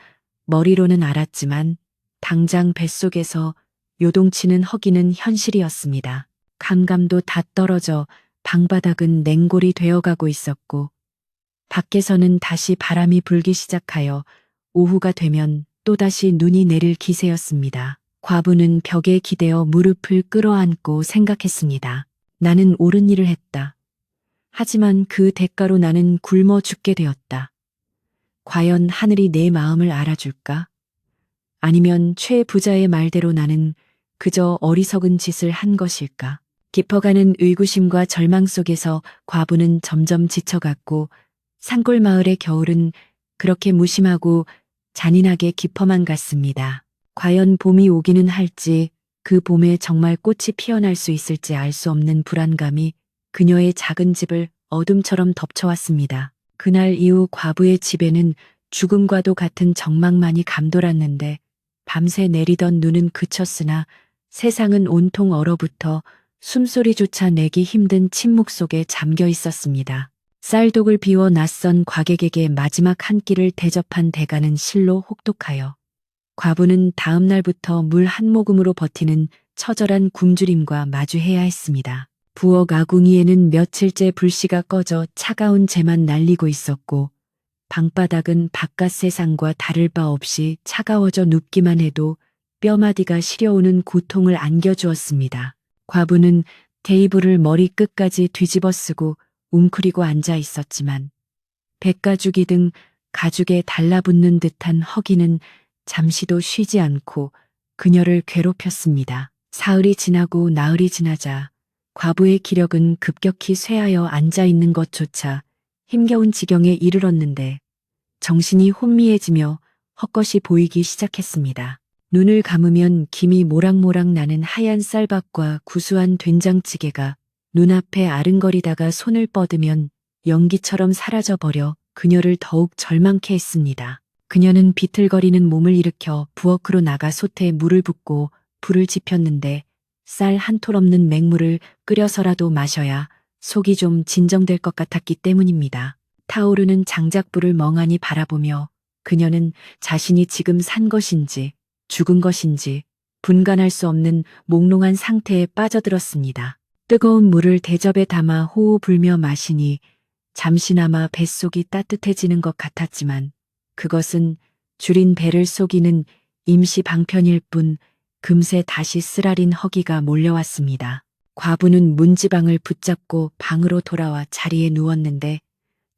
머리로는 알았지만 당장 뱃속에서 요동치는 허기는 현실이었습니다. 감감도 다 떨어져 방바닥은 냉골이 되어가고 있었고 밖에서는 다시 바람이 불기 시작하여 오후가 되면 또다시 눈이 내릴 기세였습니다. 과부는 벽에 기대어 무릎을 끌어안고 생각했습니다. 나는 옳은 일을 했다. 하지만 그 대가로 나는 굶어 죽게 되었다. 과연 하늘이 내 마음을 알아줄까? 아니면 최 부자의 말대로 나는 그저 어리석은 짓을 한 것일까? 깊어가는 의구심과 절망 속에서 과부는 점점 지쳐갔고 산골 마을의 겨울은 그렇게 무심하고 잔인하게 깊어만 갔습니다. 과연 봄이 오기는 할지 그 봄에 정말 꽃이 피어날 수 있을지 알 수 없는 불안감이 그녀의 작은 집을 어둠처럼 덮쳐왔습니다. 그날 이후 과부의 집에는 죽음과도 같은 적막만이 감돌았는데 밤새 내리던 눈은 그쳤으나 세상은 온통 얼어붙어 숨소리조차 내기 힘든 침묵 속에 잠겨 있었습니다. 쌀독을 비워 낯선 과객에게 마지막 한 끼를 대접한 대가는 실로 혹독하여 과부는 다음 날부터 물 한 모금으로 버티는 처절한 굶주림과 마주해야 했습니다. 부엌 아궁이에는 며칠째 불씨가 꺼져 차가운 재만 날리고 있었고 방바닥은 바깥 세상과 다를 바 없이 차가워져 눕기만 해도 뼈마디가 시려오는 고통을 안겨주었습니다. 과부는 테이블을 머리 끝까지 뒤집어 쓰고 웅크리고 앉아 있었지만 백가죽이 등 가죽에 달라붙는 듯한 허기는 잠시도 쉬지 않고 그녀를 괴롭혔습니다. 사흘이 지나고 나흘이 지나자 과부의 기력은 급격히 쇠하여 앉아 있는 것조차 힘겨운 지경에 이르렀는데 정신이 혼미해지며 헛것이 보이기 시작했습니다. 눈을 감으면 김이 모락모락 나는 하얀 쌀밥과 구수한 된장찌개가 눈앞에 아른거리다가 손을 뻗으면 연기처럼 사라져버려 그녀를 더욱 절망케 했습니다. 그녀는 비틀거리는 몸을 일으켜 부엌으로 나가 솥에 물을 붓고 불을 지폈는데 쌀 한 톨 없는 맹물을 끓여서라도 마셔야 속이 좀 진정될 것 같았기 때문입니다. 타오르는 장작불을 멍하니 바라보며 그녀는 자신이 지금 산 것인지 죽은 것인지 분간할 수 없는 몽롱한 상태에 빠져들었습니다. 뜨거운 물을 대접에 담아 호호 불며 마시니 잠시나마 뱃속이 따뜻해지는 것 같았지만 그것은 줄인 배를 속이는 임시 방편일 뿐 금세 다시 쓰라린 허기가 몰려왔습니다. 과부는 문지방을 붙잡고 방으로 돌아와 자리에 누웠는데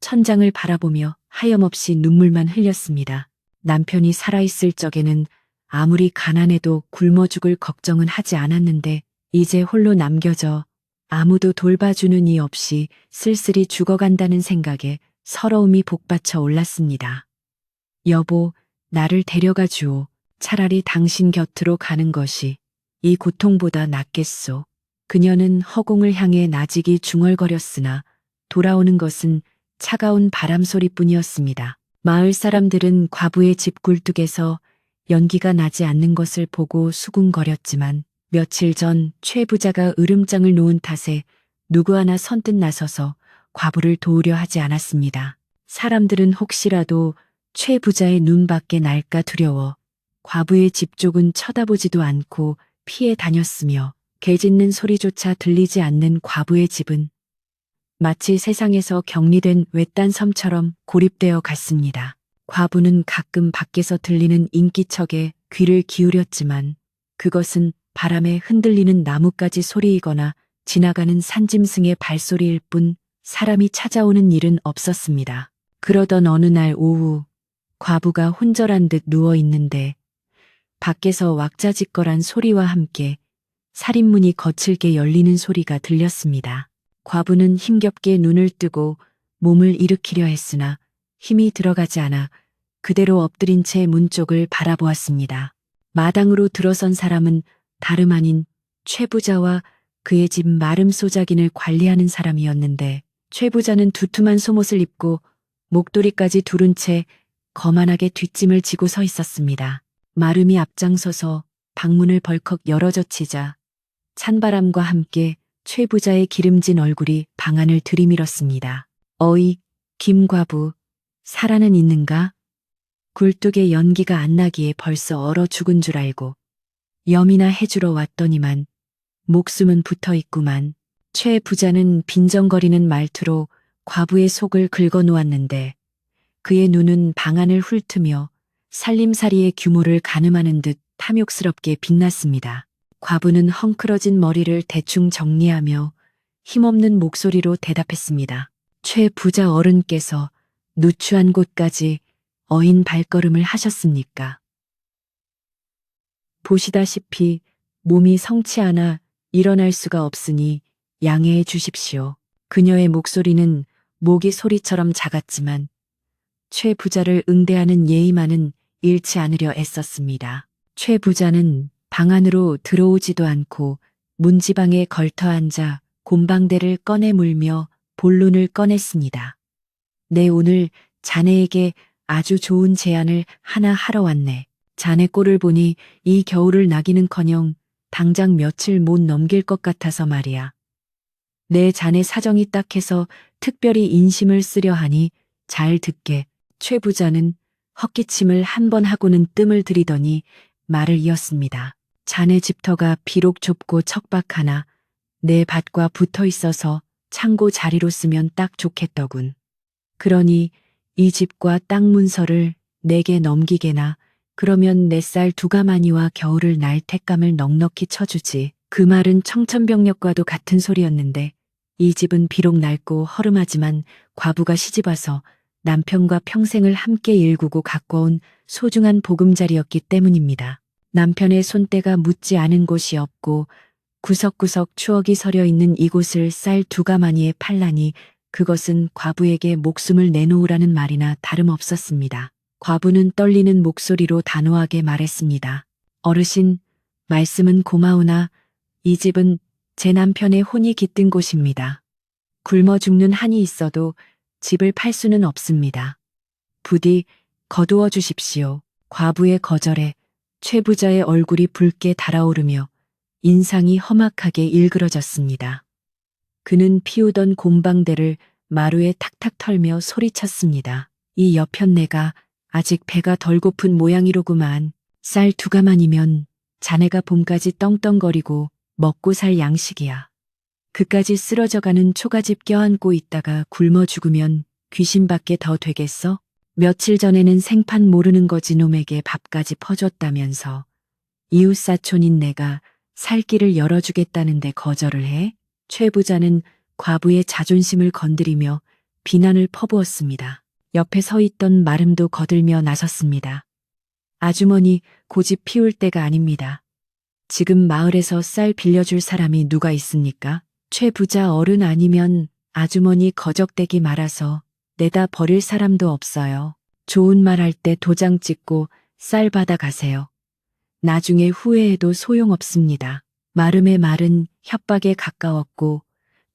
천장을 바라보며 하염없이 눈물만 흘렸습니다. 남편이 살아있을 적에는 아무리 가난해도 굶어 죽을 걱정은 하지 않았는데 이제 홀로 남겨져 아무도 돌봐주는 이 없이 쓸쓸히 죽어간다는 생각에 서러움이 복받쳐 올랐습니다. 여보, 나를 데려가 주오. 차라리 당신 곁으로 가는 것이 이 고통보다 낫겠소. 그녀는 허공을 향해 나직이 중얼거렸으나 돌아오는 것은 차가운 바람 소리뿐이었습니다. 마을 사람들은 과부의 집 굴뚝에서 연기가 나지 않는 것을 보고 수군거렸지만 며칠 전 최 부자가 으름장을 놓은 탓에 누구 하나 선뜻 나서서 과부를 도우려 하지 않았습니다. 사람들은 혹시라도 최 부자의 눈밖에 날까 두려워 과부의 집 쪽은 쳐다보지도 않고 피해 다녔으며 개 짖는 소리조차 들리지 않는 과부의 집은 마치 세상에서 격리된 외딴 섬처럼 고립되어 갔습니다. 과부는 가끔 밖에서 들리는 인기척에 귀를 기울였지만 그것은 바람에 흔들리는 나뭇가지 소리이거나 지나가는 산짐승의 발소리일 뿐 사람이 찾아오는 일은 없었습니다. 그러던 어느 날 오후 과부가 혼절한 듯 누워 있는데 밖에서 왁자지껄한 소리와 함께 살인문이 거칠게 열리는 소리가 들렸습니다. 과부는 힘겹게 눈을 뜨고 몸을 일으키려 했으나 힘이 들어가지 않아 그대로 엎드린 채 문 쪽을 바라보았습니다. 마당으로 들어선 사람은 다름 아닌 최 부자와 그의 집 마름 소작인을 관리하는 사람이었는데 최 부자는 두툼한 속옷을 입고 목도리까지 두른 채 거만하게 뒷짐을 지고 서 있었습니다. 마름이 앞장서서 방문을 벌컥 열어젖히자 찬바람과 함께 최 부자의 기름진 얼굴이 방 안을 들이밀었습니다. 어이, 김과부, 살아는 있는가? 굴뚝에 연기가 안 나기에 벌써 얼어 죽은 줄 알고 염이나 해주러 왔더니만 목숨은 붙어 있구만. 최 부자는 빈정거리는 말투로 과부의 속을 긁어 놓았는데 그의 눈은 방 안을 훑으며 살림살이의 규모를 가늠하는 듯 탐욕스럽게 빛났습니다. 과부는 헝클어진 머리를 대충 정리하며 힘없는 목소리로 대답했습니다. 최 부자 어른께서 누추한 곳까지 어인 발걸음을 하셨습니까? 보시다시피 몸이 성치 않아 일어날 수가 없으니 양해해 주십시오. 그녀의 목소리는 모기 소리처럼 작았지만 최 부자를 응대하는 예의만은 잃지 않으려 애썼습니다. 최 부자는 방 안으로 들어오지도 않고 문지방에 걸터 앉아 곰방대를 꺼내 물며 본론을 꺼냈습니다. 내 오늘 자네에게 아주 좋은 제안을 하나 하러 왔네. 자네 꼴을 보니 이 겨울을 나기는커녕 당장 며칠 못 넘길 것 같아서 말이야. 내 자네 사정이 딱해서 특별히 인심을 쓰려 하니 잘 듣게. 최 부자는 헛기침을 한 번 하고는 뜸을 들이더니 말을 이었습니다. 자네 집터가 비록 좁고 척박하나 내 밭과 붙어 있어서 창고 자리로 쓰면 딱 좋겠더군. 그러니 이 집과 땅 문서를 내게 넘기게나 그러면 내 쌀 두 가마니와 겨울을 날 택감을 넉넉히 쳐주지. 그 말은 청천벽력과도 같은 소리였는데 이 집은 비록 낡고 허름하지만 과부가 시집와서 남편과 평생을 함께 일구고 가꿔온 소중한 보금자리였기 때문입니다. 남편의 손때가 묻지 않은 곳이 없고 구석구석 추억이 서려 있는 이곳을 쌀 두 가마니에 팔라니 그것은 과부에게 목숨을 내놓으라는 말이나 다름없었습니다. 과부는 떨리는 목소리로 단호하게 말했습니다. 어르신, 말씀은 고마우나 이 집은 제 남편의 혼이 깃든 곳입니다. 굶어 죽는 한이 있어도 집을 팔 수는 없습니다. 부디 거두어 주십시오. 과부의 거절에 최 부자의 얼굴이 붉게 달아오르며 인상이 험악하게 일그러졌습니다. 그는 피우던 곰방대를 마루에 탁탁 털며 소리쳤습니다. 이 여편네가 아직 배가 덜 고픈 모양이로구만. 쌀 두 가마니면 자네가 봄까지 떵떵거리고 먹고 살 양식이야. 그까지 쓰러져가는 초가집 껴안고 있다가 굶어 죽으면 귀신밖에 더 되겠어? 며칠 전에는 생판 모르는 거지 놈에게 밥까지 퍼줬다면서 이웃사촌인 내가 살 길을 열어주겠다는데 거절을 해? 최 부자는 과부의 자존심을 건드리며 비난을 퍼부었습니다. 옆에 서 있던 마름도 거들며 나섰습니다. 아주머니 고집 피울 때가 아닙니다. 지금 마을에서 쌀 빌려줄 사람이 누가 있습니까? 최 부자 어른 아니면 아주머니 거적대기 말아서 내다 버릴 사람도 없어요. 좋은 말 할 때 도장 찍고 쌀 받아 가세요. 나중에 후회해도 소용없습니다. 마름의 말은 협박에 가까웠고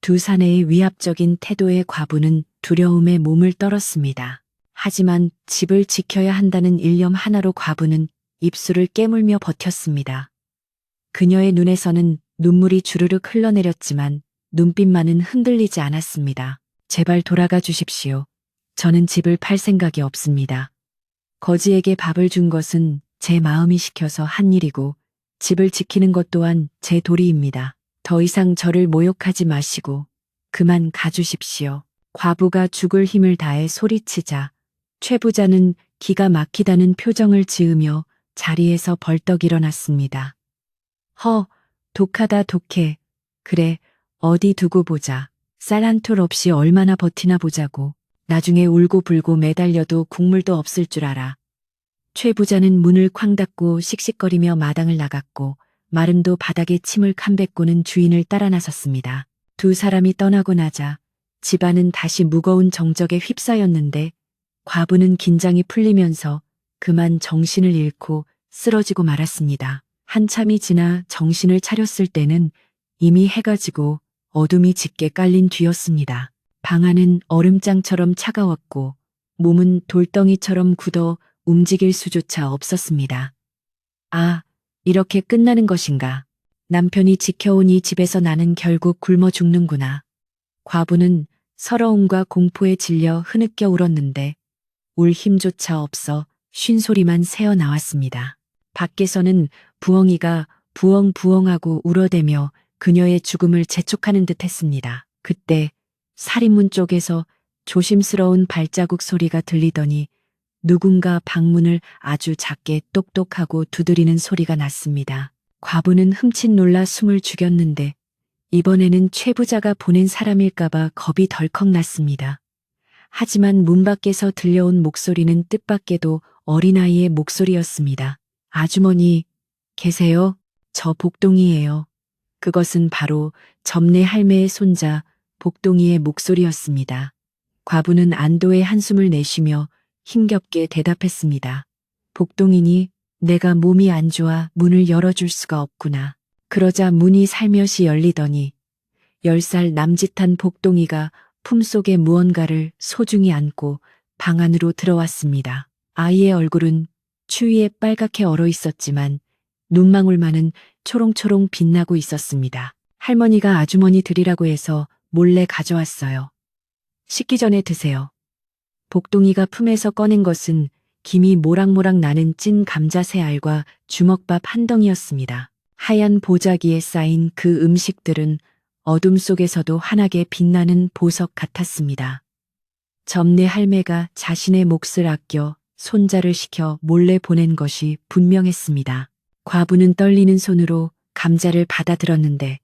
두 사내의 위압적인 태도에 과부는 두려움에 몸을 떨었습니다. 하지만 집을 지켜야 한다는 일념 하나로 과부는 입술을 깨물며 버텼습니다. 그녀의 눈에서는 눈물이 주르륵 흘러내렸지만 눈빛만은 흔들리지 않았습니다. 제발 돌아가 주십시오. 저는 집을 팔 생각이 없습니다. 거지에게 밥을 준 것은 제 마음이 시켜서 한 일이고 집을 지키는 것 또한 제 도리입니다. 더 이상 저를 모욕하지 마시고 그만 가주십시오. 과부가 죽을 힘을 다해 소리치자 최 부자는 기가 막히다는 표정을 지으며 자리에서 벌떡 일어났습니다. 독하다 독해. 그래, 어디 두고 보자. 쌀 한 톨 없이 얼마나 버티나 보자고. 나중에 울고불고 매달려도 국물도 없을 줄 알아. 최 부자는 문을 쾅 닫고 씩씩거리며 마당을 나갔고 마름도 바닥에 침을 칸뱉고는 주인을 따라 나섰습니다. 두 사람이 떠나고 나자 집안은 다시 무거운 정적에 휩싸였는데 과부는 긴장이 풀리면서 그만 정신을 잃고 쓰러지고 말았습니다. 한참이 지나 정신을 차렸을 때는 이미 해가 지고 어둠이 짙게 깔린 뒤였습니다. 방 안은 얼음장처럼 차가웠고 몸은 돌덩이처럼 굳어 움직일 수조차 없었습니다. 아, 이렇게 끝나는 것인가. 남편이 지켜온 이 집에서 나는 결국 굶어 죽는구나. 과부는 서러움과 공포에 질려 흐느껴 울었는데 울 힘조차 없어 쉰소리만 새어 나왔습니다. 밖에서는 부엉이가 부엉부엉하고 울어대며 그녀의 죽음을 재촉하는 듯 했습니다. 그때 살인문 쪽에서 조심스러운 발자국 소리가 들리더니 누군가 방문을 아주 작게 똑똑하고 두드리는 소리가 났습니다. 과부는 흠칫 놀라 숨을 죽였는데 이번에는 최 부자가 보낸 사람일까봐 겁이 덜컥 났습니다. 하지만 문 밖에서 들려온 목소리는 뜻밖에도 어린아이의 목소리였습니다. 아주머니, 계세요? 저 복동이에요. 그것은 바로 점례 할매의 손자 복동이의 목소리였습니다. 과부는 안도의 한숨을 내쉬며 힘겹게 대답했습니다. 복동이니 내가 몸이 안 좋아 문을 열어줄 수가 없구나. 그러자 문이 살며시 열리더니 10살 남짓한 복동이가 품속에 무언가를 소중히 안고 방 안으로 들어왔습니다. 아이의 얼굴은 추위에 빨갛게 얼어 있었지만 눈망울만은 초롱초롱 빛나고 있었습니다. 할머니가 아주머니 드리라고 해서 몰래 가져왔어요. 식기 전에 드세요. 복동이가 품에서 꺼낸 것은 김이 모락모락 나는 찐 감자 세 알과 주먹밥 한 덩이였습니다. 하얀 보자기에 쌓인 그 음식들은 어둠 속에서도 환하게 빛나는 보석 같았습니다. 점례 할매가 자신의 몫을 아껴 손자를 시켜 몰래 보낸 것이 분명했습니다. 과부는 떨리는 손으로 감자를 받아들었는데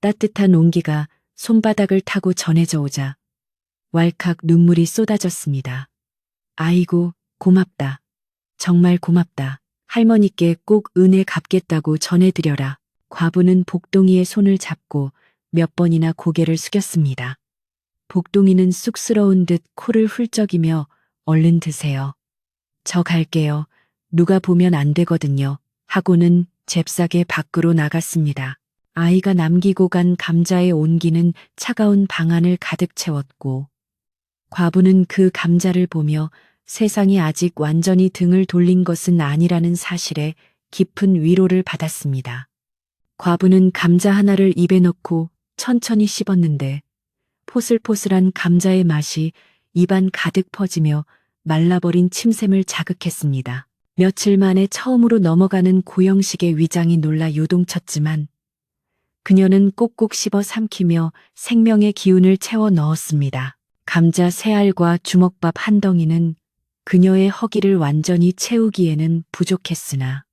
따뜻한 온기가 손바닥을 타고 전해져 오자 왈칵 눈물이 쏟아졌습니다. 아이고, 고맙다. 정말 고맙다. 할머니께 꼭 은혜 갚겠다고 전해드려라. 과부는 복동이의 손을 잡고 몇 번이나 고개를 숙였습니다. 복동이는 쑥스러운 듯 코를 훌쩍이며 얼른 드세요. 저 갈게요. 누가 보면 안 되거든요. 하고는 잽싸게 밖으로 나갔습니다. 아이가 남기고 간 감자의 온기는 차가운 방 안을 가득 채웠고 과부는 그 감자를 보며 세상이 아직 완전히 등을 돌린 것은 아니라는 사실에 깊은 위로를 받았습니다. 과부는 감자 하나를 입에 넣고 천천히 씹었는데 포슬포슬한 감자의 맛이 입안 가득 퍼지며 말라버린 침샘을 자극했습니다. 며칠 만에 처음으로 넘어가는 고영식의 위장이 놀라 요동쳤지만 그녀는 꼭꼭 씹어 삼키며 생명의 기운을 채워 넣었습니다. 감자 세 알과 주먹밥 한 덩이는 그녀의 허기를 완전히 채우기에는 부족했으나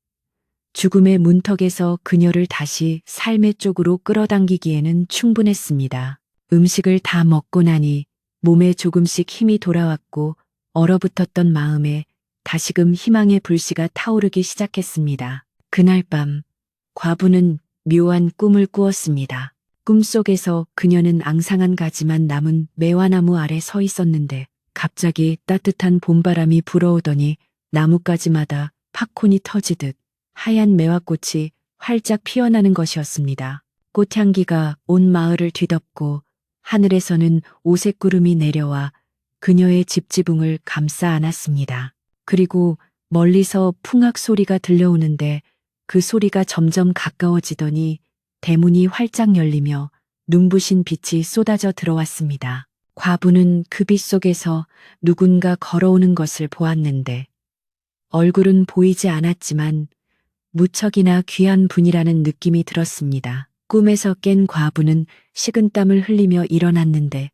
죽음의 문턱에서 그녀를 다시 삶의 쪽으로 끌어당기기에는 충분했습니다. 음식을 다 먹고 나니 몸에 조금씩 힘이 돌아왔고 얼어붙었던 마음에 다시금 희망의 불씨가 타오르기 시작했습니다. 그날 밤 과부는 묘한 꿈을 꾸었습니다. 꿈속에서 그녀는 앙상한 가지만 남은 매화나무 아래 서 있었는데 갑자기 따뜻한 봄바람이 불어오더니 나뭇가지마다 팝콘이 터지듯 하얀 매화꽃이 활짝 피어나는 것이었습니다. 꽃향기가 온 마을을 뒤덮고 하늘에서는 오색 구름이 내려와 그녀의 집지붕을 감싸 안았습니다. 그리고 멀리서 풍악 소리가 들려오는데 그 소리가 점점 가까워지더니 대문이 활짝 열리며 눈부신 빛이 쏟아져 들어왔습니다. 과부는 그 빛 속에서 누군가 걸어오는 것을 보았는데 얼굴은 보이지 않았지만 무척이나 귀한 분이라는 느낌이 들었습니다. 꿈에서 깬 과부는 식은땀을 흘리며 일어났는데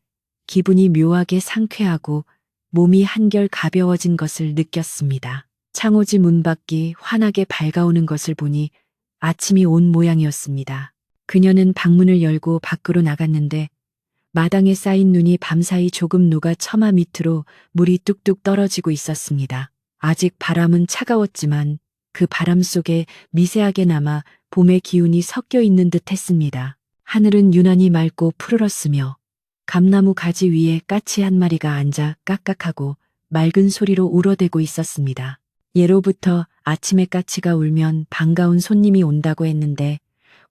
기분이 묘하게 상쾌하고 몸이 한결 가벼워진 것을 느꼈습니다. 창호지 문밖이 환하게 밝아오는 것을 보니 아침이 온 모양이었습니다. 그녀는 방문을 열고 밖으로 나갔는데 마당에 쌓인 눈이 밤사이 조금 녹아 처마 밑으로 물이 뚝뚝 떨어지고 있었습니다. 아직 바람은 차가웠지만 그 바람 속에 미세하게 남아 봄의 기운이 섞여 있는 듯 했습니다. 하늘은 유난히 맑고 푸르렀으며 감나무 가지 위에 까치 한 마리가 앉아 깍깍하고 맑은 소리로 울어대고 있었습니다. 예로부터 아침에 까치가 울면 반가운 손님이 온다고 했는데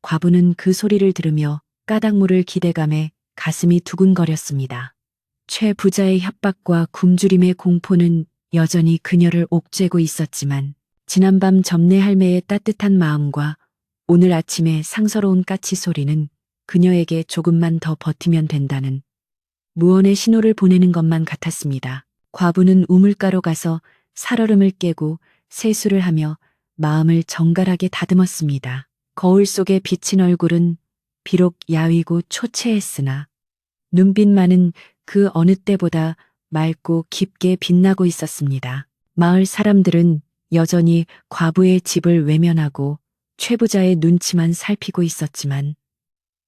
과부는 그 소리를 들으며 까닭 물을 기대감에 가슴이 두근거렸습니다. 최 부자의 협박과 굶주림의 공포는 여전히 그녀를 옥죄고 있었지만 지난밤 점례 할매의 따뜻한 마음과 오늘 아침의 상서로운 까치 소리는 그녀에게 조금만 더 버티면 된다는 무언의 신호를 보내는 것만 같았습니다. 과부는 우물가로 가서 살얼음을 깨고 세수를 하며 마음을 정갈하게 다듬었습니다. 거울 속에 비친 얼굴은 비록 야위고 초췌했으나 눈빛만은 그 어느 때보다 맑고 깊게 빛나고 있었습니다. 마을 사람들은 여전히 과부의 집을 외면하고 최부자의 눈치만 살피고 있었지만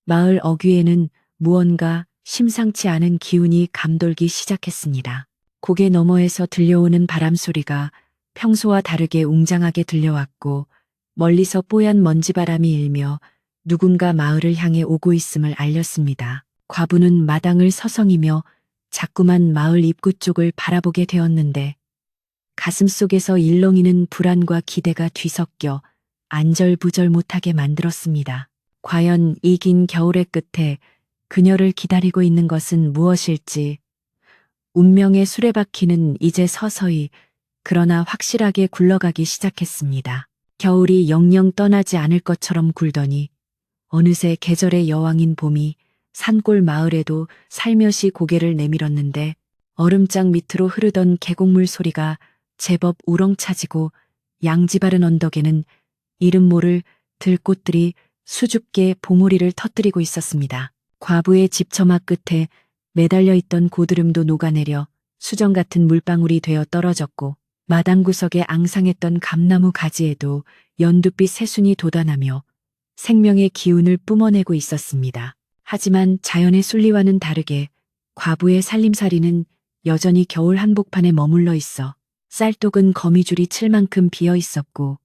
마을 어귀에는 무언가 심상치 않은 기운이 감돌기 시작했습니다. 고개 너머에서 들려오는 바람 소리가 평소와 다르게 웅장하게 들려왔고 멀리서 뽀얀 먼지바람이 일며 누군가 마을을 향해 오고 있음을 알렸습니다. 과부는 마당을 서성이며 자꾸만 마을 입구 쪽을 바라보게 되었는데 가슴속에서 일렁이는 불안과 기대가 뒤섞여 안절부절 못하게 만들었습니다. 과연 이 긴 겨울의 끝에 그녀를 기다리고 있는 것은 무엇일지 운명의 수레바퀴는 이제 서서히 그러나 확실하게 굴러가기 시작했습니다. 겨울이 영영 떠나지 않을 것처럼 굴더니 어느새 계절의 여왕인 봄이 산골 마을에도 살며시 고개를 내밀었는데 얼음장 밑으로 흐르던 계곡물 소리가 제법 우렁차지고 양지바른 언덕에는 이름 모를 들꽃들이 수줍게 봉우리를 터뜨리고 있었습니다. 과부의 집 처마 끝에 매달려 있던 고드름도 녹아내려 수정 같은 물방울이 되어 떨어졌고 마당 구석에 앙상했던 감나무 가지에도 연두빛 새순이 돋아나며 생명의 기운을 뿜어내고 있었습니다. 하지만 자연의 순리와는 다르게 과부의 살림살이는 여전히 겨울 한복판에 머물러 있어 쌀독은 거미줄이 칠 만큼 비어 있었고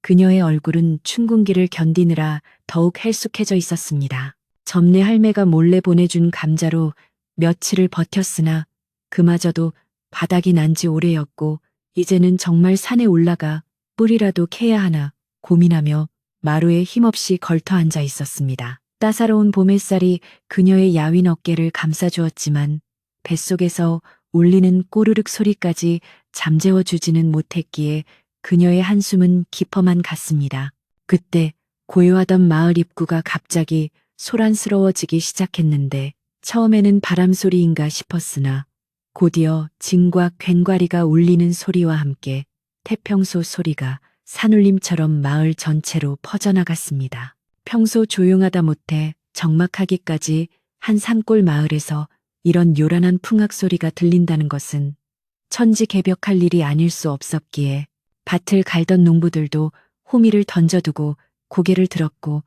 그녀의 얼굴은 춘궁기를 견디느라 더욱 헬쑥해져 있었습니다. 점례 할매가 몰래 보내준 감자로 며칠을 버텼으나 그마저도 바닥이 난 지 오래였고 이제는 정말 산에 올라가 뿌리라도 캐야 하나 고민하며 마루에 힘없이 걸터 앉아 있었습니다. 따사로운 봄 햇살이 그녀의 야윈 어깨를 감싸주었지만 뱃속에서 울리는 꼬르륵 소리까지 잠재워 주지는 못했기에 그녀의 한숨은 깊어만 갔습니다. 그때 고요하던 마을 입구가 갑자기 소란스러워지기 시작했는데 처음에는 바람 소리인가 싶었으나 곧이어 징과 괭과리가 울리는 소리와 함께 태평소 소리가 산울림처럼 마을 전체로 퍼져나갔습니다. 평소 조용하다 못해 적막하기까지 한 산골 마을에서 이런 요란한 풍악 소리가 들린다는 것은 천지개벽할 일이 아닐 수 없었기에 밭을 갈던 농부들도 호미를 던져두고 고개를 들었고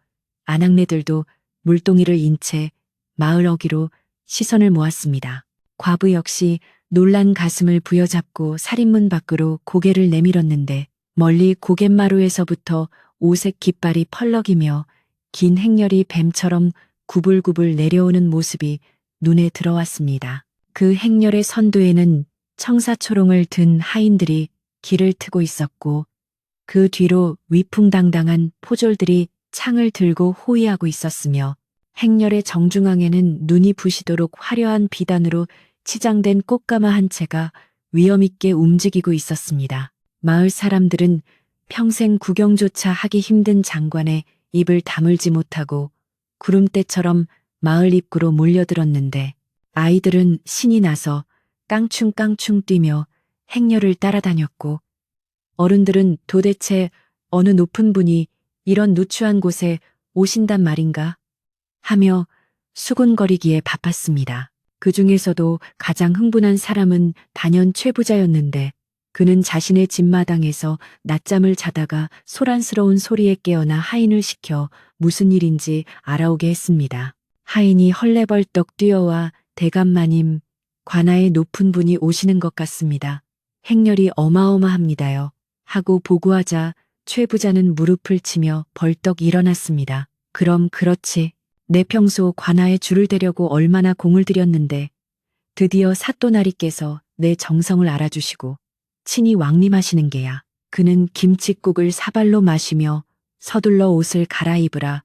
아낙네들도 물동이를 인 채 마을 어귀로 시선을 모았습니다. 과부 역시 놀란 가슴을 부여잡고 살인문 밖으로 고개를 내밀었는데 멀리 고갯마루에서부터 오색 깃발이 펄럭이며 긴 행렬이 뱀처럼 구불구불 내려오는 모습이 눈에 들어왔습니다. 그 행렬의 선두에는 청사초롱을 든 하인들이 길을 트고 있었고 그 뒤로 위풍당당한 포졸들이 창을 들고 호위하고 있었으며 행렬의 정중앙에는 눈이 부시도록 화려한 비단으로 치장된 꽃가마 한 채가 위엄있게 움직이고 있었습니다. 마을 사람들은 평생 구경조차 하기 힘든 장관에 입을 다물지 못하고 구름대처럼 마을 입구로 몰려들었는데 아이들은 신이 나서 깡충깡충 뛰며 행렬을 따라다녔고 어른들은 도대체 어느 높은 분이 이런 누추한 곳에 오신단 말인가 하며 수군거리기에 바빴습니다. 그 중에서도 가장 흥분한 사람은 단연 최 부자였는데 그는 자신의 집마당에서 낮잠을 자다가 소란스러운 소리에 깨어나 하인을 시켜 무슨 일인지 알아오게 했습니다. 하인이 헐레벌떡 뛰어와 대감마님, 관아의 높은 분이 오시는 것 같습니다. 행렬이 어마어마합니다요. 하고 보고하자 최 부자는 무릎을 치며 벌떡 일어났습니다. 그럼 그렇지. 내 평소 관아에 줄을 대려고 얼마나 공을 들였는데 드디어 사또나리께서 내 정성을 알아주시고 친히 왕림하시는 게야. 그는 김칫국을 사발로 마시며 서둘러 옷을 갈아입으라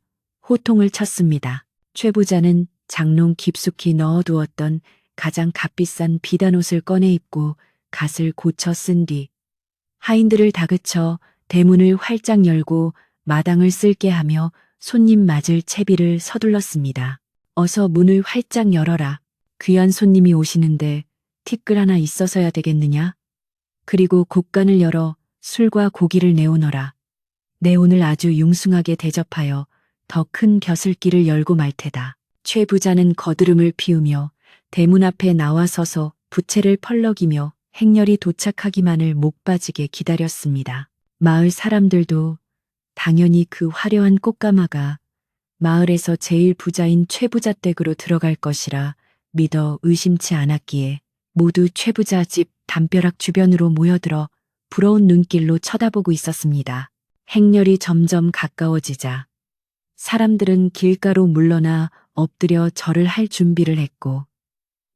호통을 쳤습니다. 최 부자는 장롱 깊숙이 넣어두었던 가장 값비싼 비단옷을 꺼내 입고 갓을 고쳐 쓴 뒤 하인들을 다그쳐 대문을 활짝 열고 마당을 쓸게 하며 손님 맞을 채비를 서둘렀습니다. 어서 문을 활짝 열어라. 귀한 손님이 오시는데 티끌 하나 있어서야 되겠느냐? 그리고 곡간을 열어 술과 고기를 내오너라. 내 오늘 아주 융숭하게 대접하여 더 큰 벼슬길을 열고 말 테다. 최 부자는 거드름을 피우며 대문 앞에 나와서서 부채를 펄럭이며 행렬이 도착하기만을 목 빠지게 기다렸습니다. 마을 사람들도 당연히 그 화려한 꽃가마가 마을에서 제일 부자인 최 부자 댁으로 들어갈 것이라 믿어 의심치 않았기에 모두 최 부자 집 담벼락 주변으로 모여들어 부러운 눈길로 쳐다보고 있었습니다. 행렬이 점점 가까워지자 사람들은 길가로 물러나 엎드려 절을 할 준비를 했고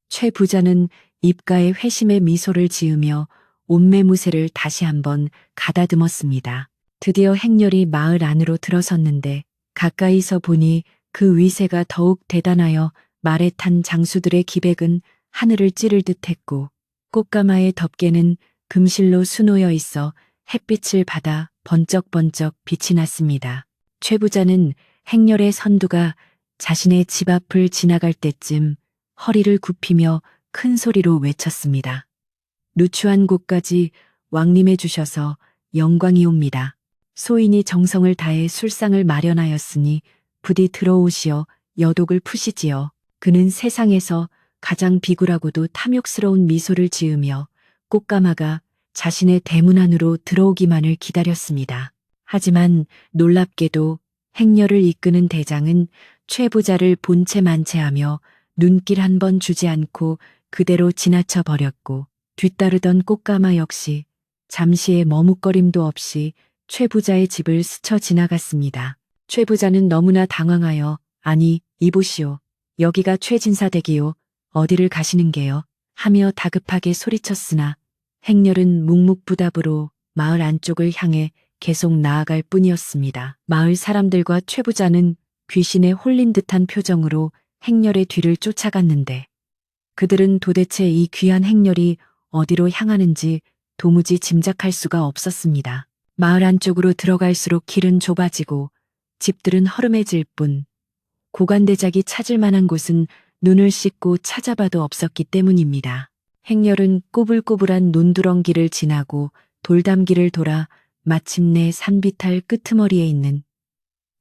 최 부자는 입가에 회심의 미소를 지으며 옷매무새를 다시 한번 가다듬었습니다. 드디어 행렬이 마을 안으로 들어섰는데 가까이서 보니 그 위세가 더욱 대단하여 말에 탄 장수들의 기백은 하늘을 찌를 듯했고 꽃가마의 덮개는 금실로 수놓여 있어 햇빛을 받아 번쩍번쩍 빛이 났습니다. 최 부자는 행렬의 선두가 자신의 집 앞을 지나갈 때쯤 허리를 굽히며 큰 소리로 외쳤습니다. 누추한 곳까지 왕림해 주셔서 영광이옵니다. 소인이 정성을 다해 술상을 마련하였으니 부디 들어오시어 여독을 푸시지요. 그는 세상에서 가장 비굴하고도 탐욕스러운 미소를 지으며 꽃가마가 자신의 대문 안으로 들어오기만을 기다렸습니다. 하지만 놀랍게도 행렬을 이끄는 대장은 최 부자를 본체 만체하며 눈길 한 번 주지 않고 그대로 지나쳐 버렸고 뒤따르던 꽃가마 역시 잠시의 머뭇거림도 없이 최 부자의 집을 스쳐 지나갔습니다. 최 부자는 너무나 당황하여 아니 이보시오. 여기가 최진사댁이요. 어디를 가시는 게요? 하며 다급하게 소리쳤으나 행렬은 묵묵부답으로 마을 안쪽을 향해 계속 나아갈 뿐이었습니다. 마을 사람들과 최 부자는 귀신에 홀린 듯한 표정으로 행렬의 뒤를 쫓아갔는데 그들은 도대체 이 귀한 행렬이 어디로 향하는지 도무지 짐작할 수가 없었습니다. 마을 안쪽으로 들어갈수록 길은 좁아지고 집들은 허름해질 뿐 고관대작이 찾을 만한 곳은 눈을 씻고 찾아봐도 없었기 때문입니다. 행렬은 꼬불꼬불한 논두렁길을 지나고 돌담길을 돌아 마침내 산비탈 끄트머리에 있는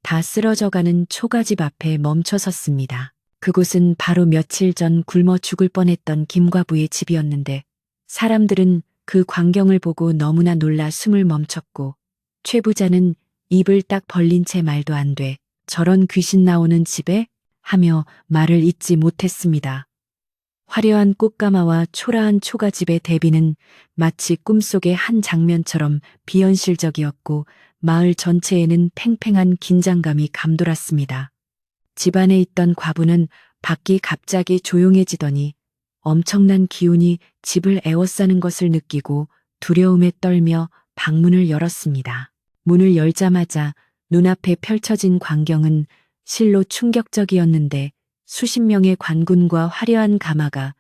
다 쓰러져가는 초가집 앞에 멈춰 섰습니다. 그곳은 바로 며칠 전 굶어 죽을 뻔했던 김과부의 집이었는데 사람들은 그 광경을 보고 너무나 놀라 숨을 멈췄고 최 부자는 입을 딱 벌린 채 말도 안 돼. 저런 귀신 나오는 집에? 하며 말을 잇지 못했습니다. 화려한 꽃가마와 초라한 초가집의 대비는 마치 꿈속의 한 장면처럼 비현실적이었고 마을 전체에는 팽팽한 긴장감이 감돌았습니다. 집안에 있던 과부는 밖이 갑자기 조용해지더니 엄청난 기운이 집을 에워싸는 것을 느끼고 두려움에 떨며 방문을 열었습니다. 문을 열자마자 눈앞에 펼쳐진 광경은 실로 충격적이었는데 수십 명의 관군과 화려한 가마가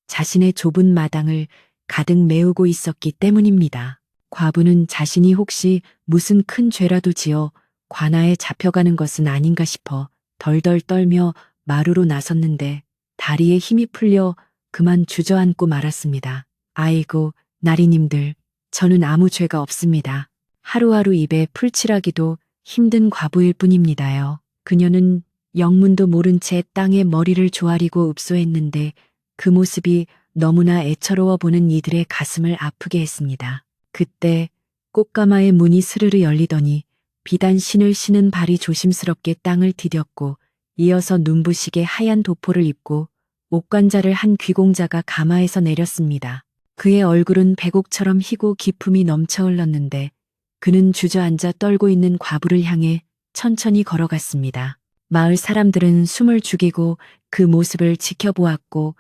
자신의 좁은 마당을 가득 메우고 있었기 때문입니다. 과부는 자신이 혹시 무슨 큰 죄라도 지어 관아에 잡혀가는 것은 아닌가 싶어 덜덜 떨며 마루로 나섰는데 다리에 힘이 풀려 그만 주저앉고 말았습니다. 아이고, 나리님들, 저는 아무 죄가 없습니다. 하루하루 입에 풀칠하기도 힘든 과부일 뿐입니다요. 그녀는 영문도 모른 채 땅에 머리를 조아리고 읍소했는데 그 모습이 너무나 애처로워 보는 이들의 가슴을 아프게 했습니다. 그때 꽃가마의 문이 스르르 열리더니 비단 신을 신은 발이 조심스럽게 땅을 디뎠고 이어서 눈부시게 하얀 도포를 입고 옥관자를 한 귀공자가 가마에서 내렸습니다. 그의 얼굴은 백옥처럼 희고 기품이 넘쳐 흘렀는데 그는 주저앉아 떨고 있는 과부를 향해 천천히 걸어갔습니다. 마을 사람들은 숨을 죽이고 그 모습을 지켜보았고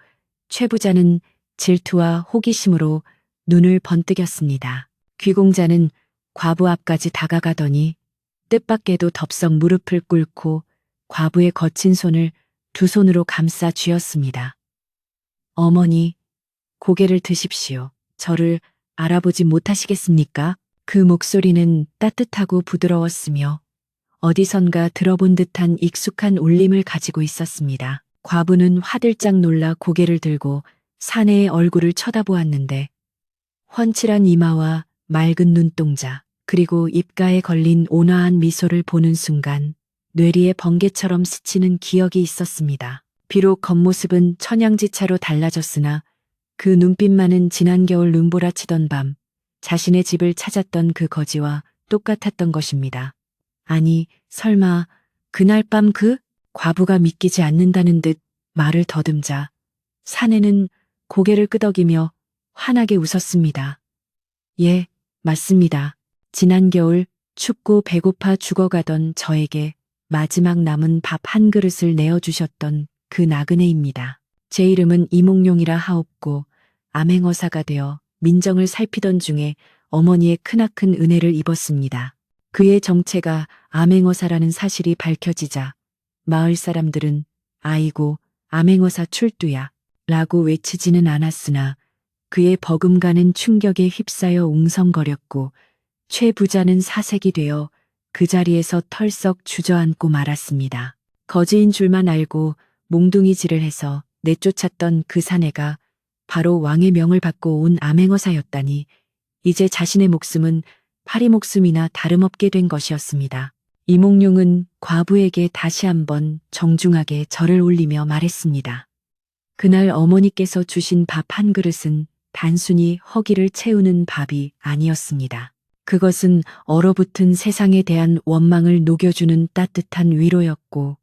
최 부자는 질투와 호기심으로 눈을 번뜩였습니다. 귀공자는 과부 앞까지 다가가더니 뜻밖에도 덥석 무릎을 꿇고 과부의 거친 손을 두 손으로 감싸 쥐었습니다. 어머니, 고개를 드십시오. 저를 알아보지 못하시겠습니까? 그 목소리는 따뜻하고 부드러웠으며 어디선가 들어본 듯한 익숙한 울림을 가지고 있었습니다. 과부는 화들짝 놀라 고개를 들고 사내의 얼굴을 쳐다보았는데 훤칠한 이마와 맑은 눈동자 그리고 입가에 걸린 온화한 미소를 보는 순간 뇌리에 번개처럼 스치는 기억이 있었습니다. 비록 겉모습은 천양지차로 달라졌으나 그 눈빛만은 지난 겨울 눈보라치던 밤 자신의 집을 찾았던 그 거지와 똑같았던 것입니다. 아니, 설마 그날 밤 과부가 믿기지 않는다는 듯 말을 더듬자 사내는 고개를 끄덕이며 환하게 웃었습니다. 예, 맞습니다. 지난 겨울 춥고 배고파 죽어가던 저에게 마지막 남은 밥 한 그릇을 내어주셨던 그 나그네입니다. 제 이름은 이몽룡이라 하옵고 암행어사가 되어 민정을 살피던 중에 어머니의 크나큰 은혜를 입었습니다. 그의 정체가 암행어사라는 사실이 밝혀지자 마을 사람들은 아이고 암행어사 출두야 라고 외치지는 않았으나 그의 버금가는 충격에 휩싸여 웅성거렸고 최 부자는 사색이 되어 그 자리에서 털썩 주저앉고 말았습니다. 거지인 줄만 알고 몽둥이질을 해서 내쫓았던 그 사내가 바로 왕의 명을 받고 온 암행어사였다니 이제 자신의 목숨은 파리 목숨이나 다름없게 된 것이었습니다. 이몽룡은 과부에게 다시 한번 정중하게 절을 올리며 말했습니다. 그날 어머니께서 주신 밥 한 그릇은 단순히 허기를 채우는 밥이 아니었습니다. 그것은 얼어붙은 세상에 대한 원망을 녹여주는 따뜻한 위로였고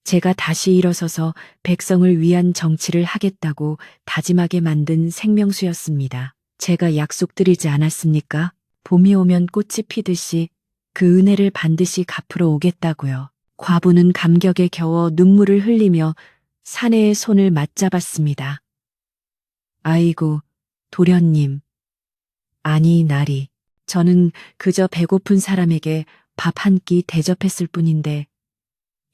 제가 다시 일어서서 백성을 위한 정치를 하겠다고 다짐하게 만든 생명수였습니다. 제가 약속드리지 않았습니까? 봄이 오면 꽃이 피듯이 그 은혜를 반드시 갚으러 오겠다고요. 과부는 감격에 겨워 눈물을 흘리며 사내의 손을 맞잡았습니다. 아이고, 도련님. 아니, 나리. 저는 그저 배고픈 사람에게 밥 한 끼 대접했을 뿐인데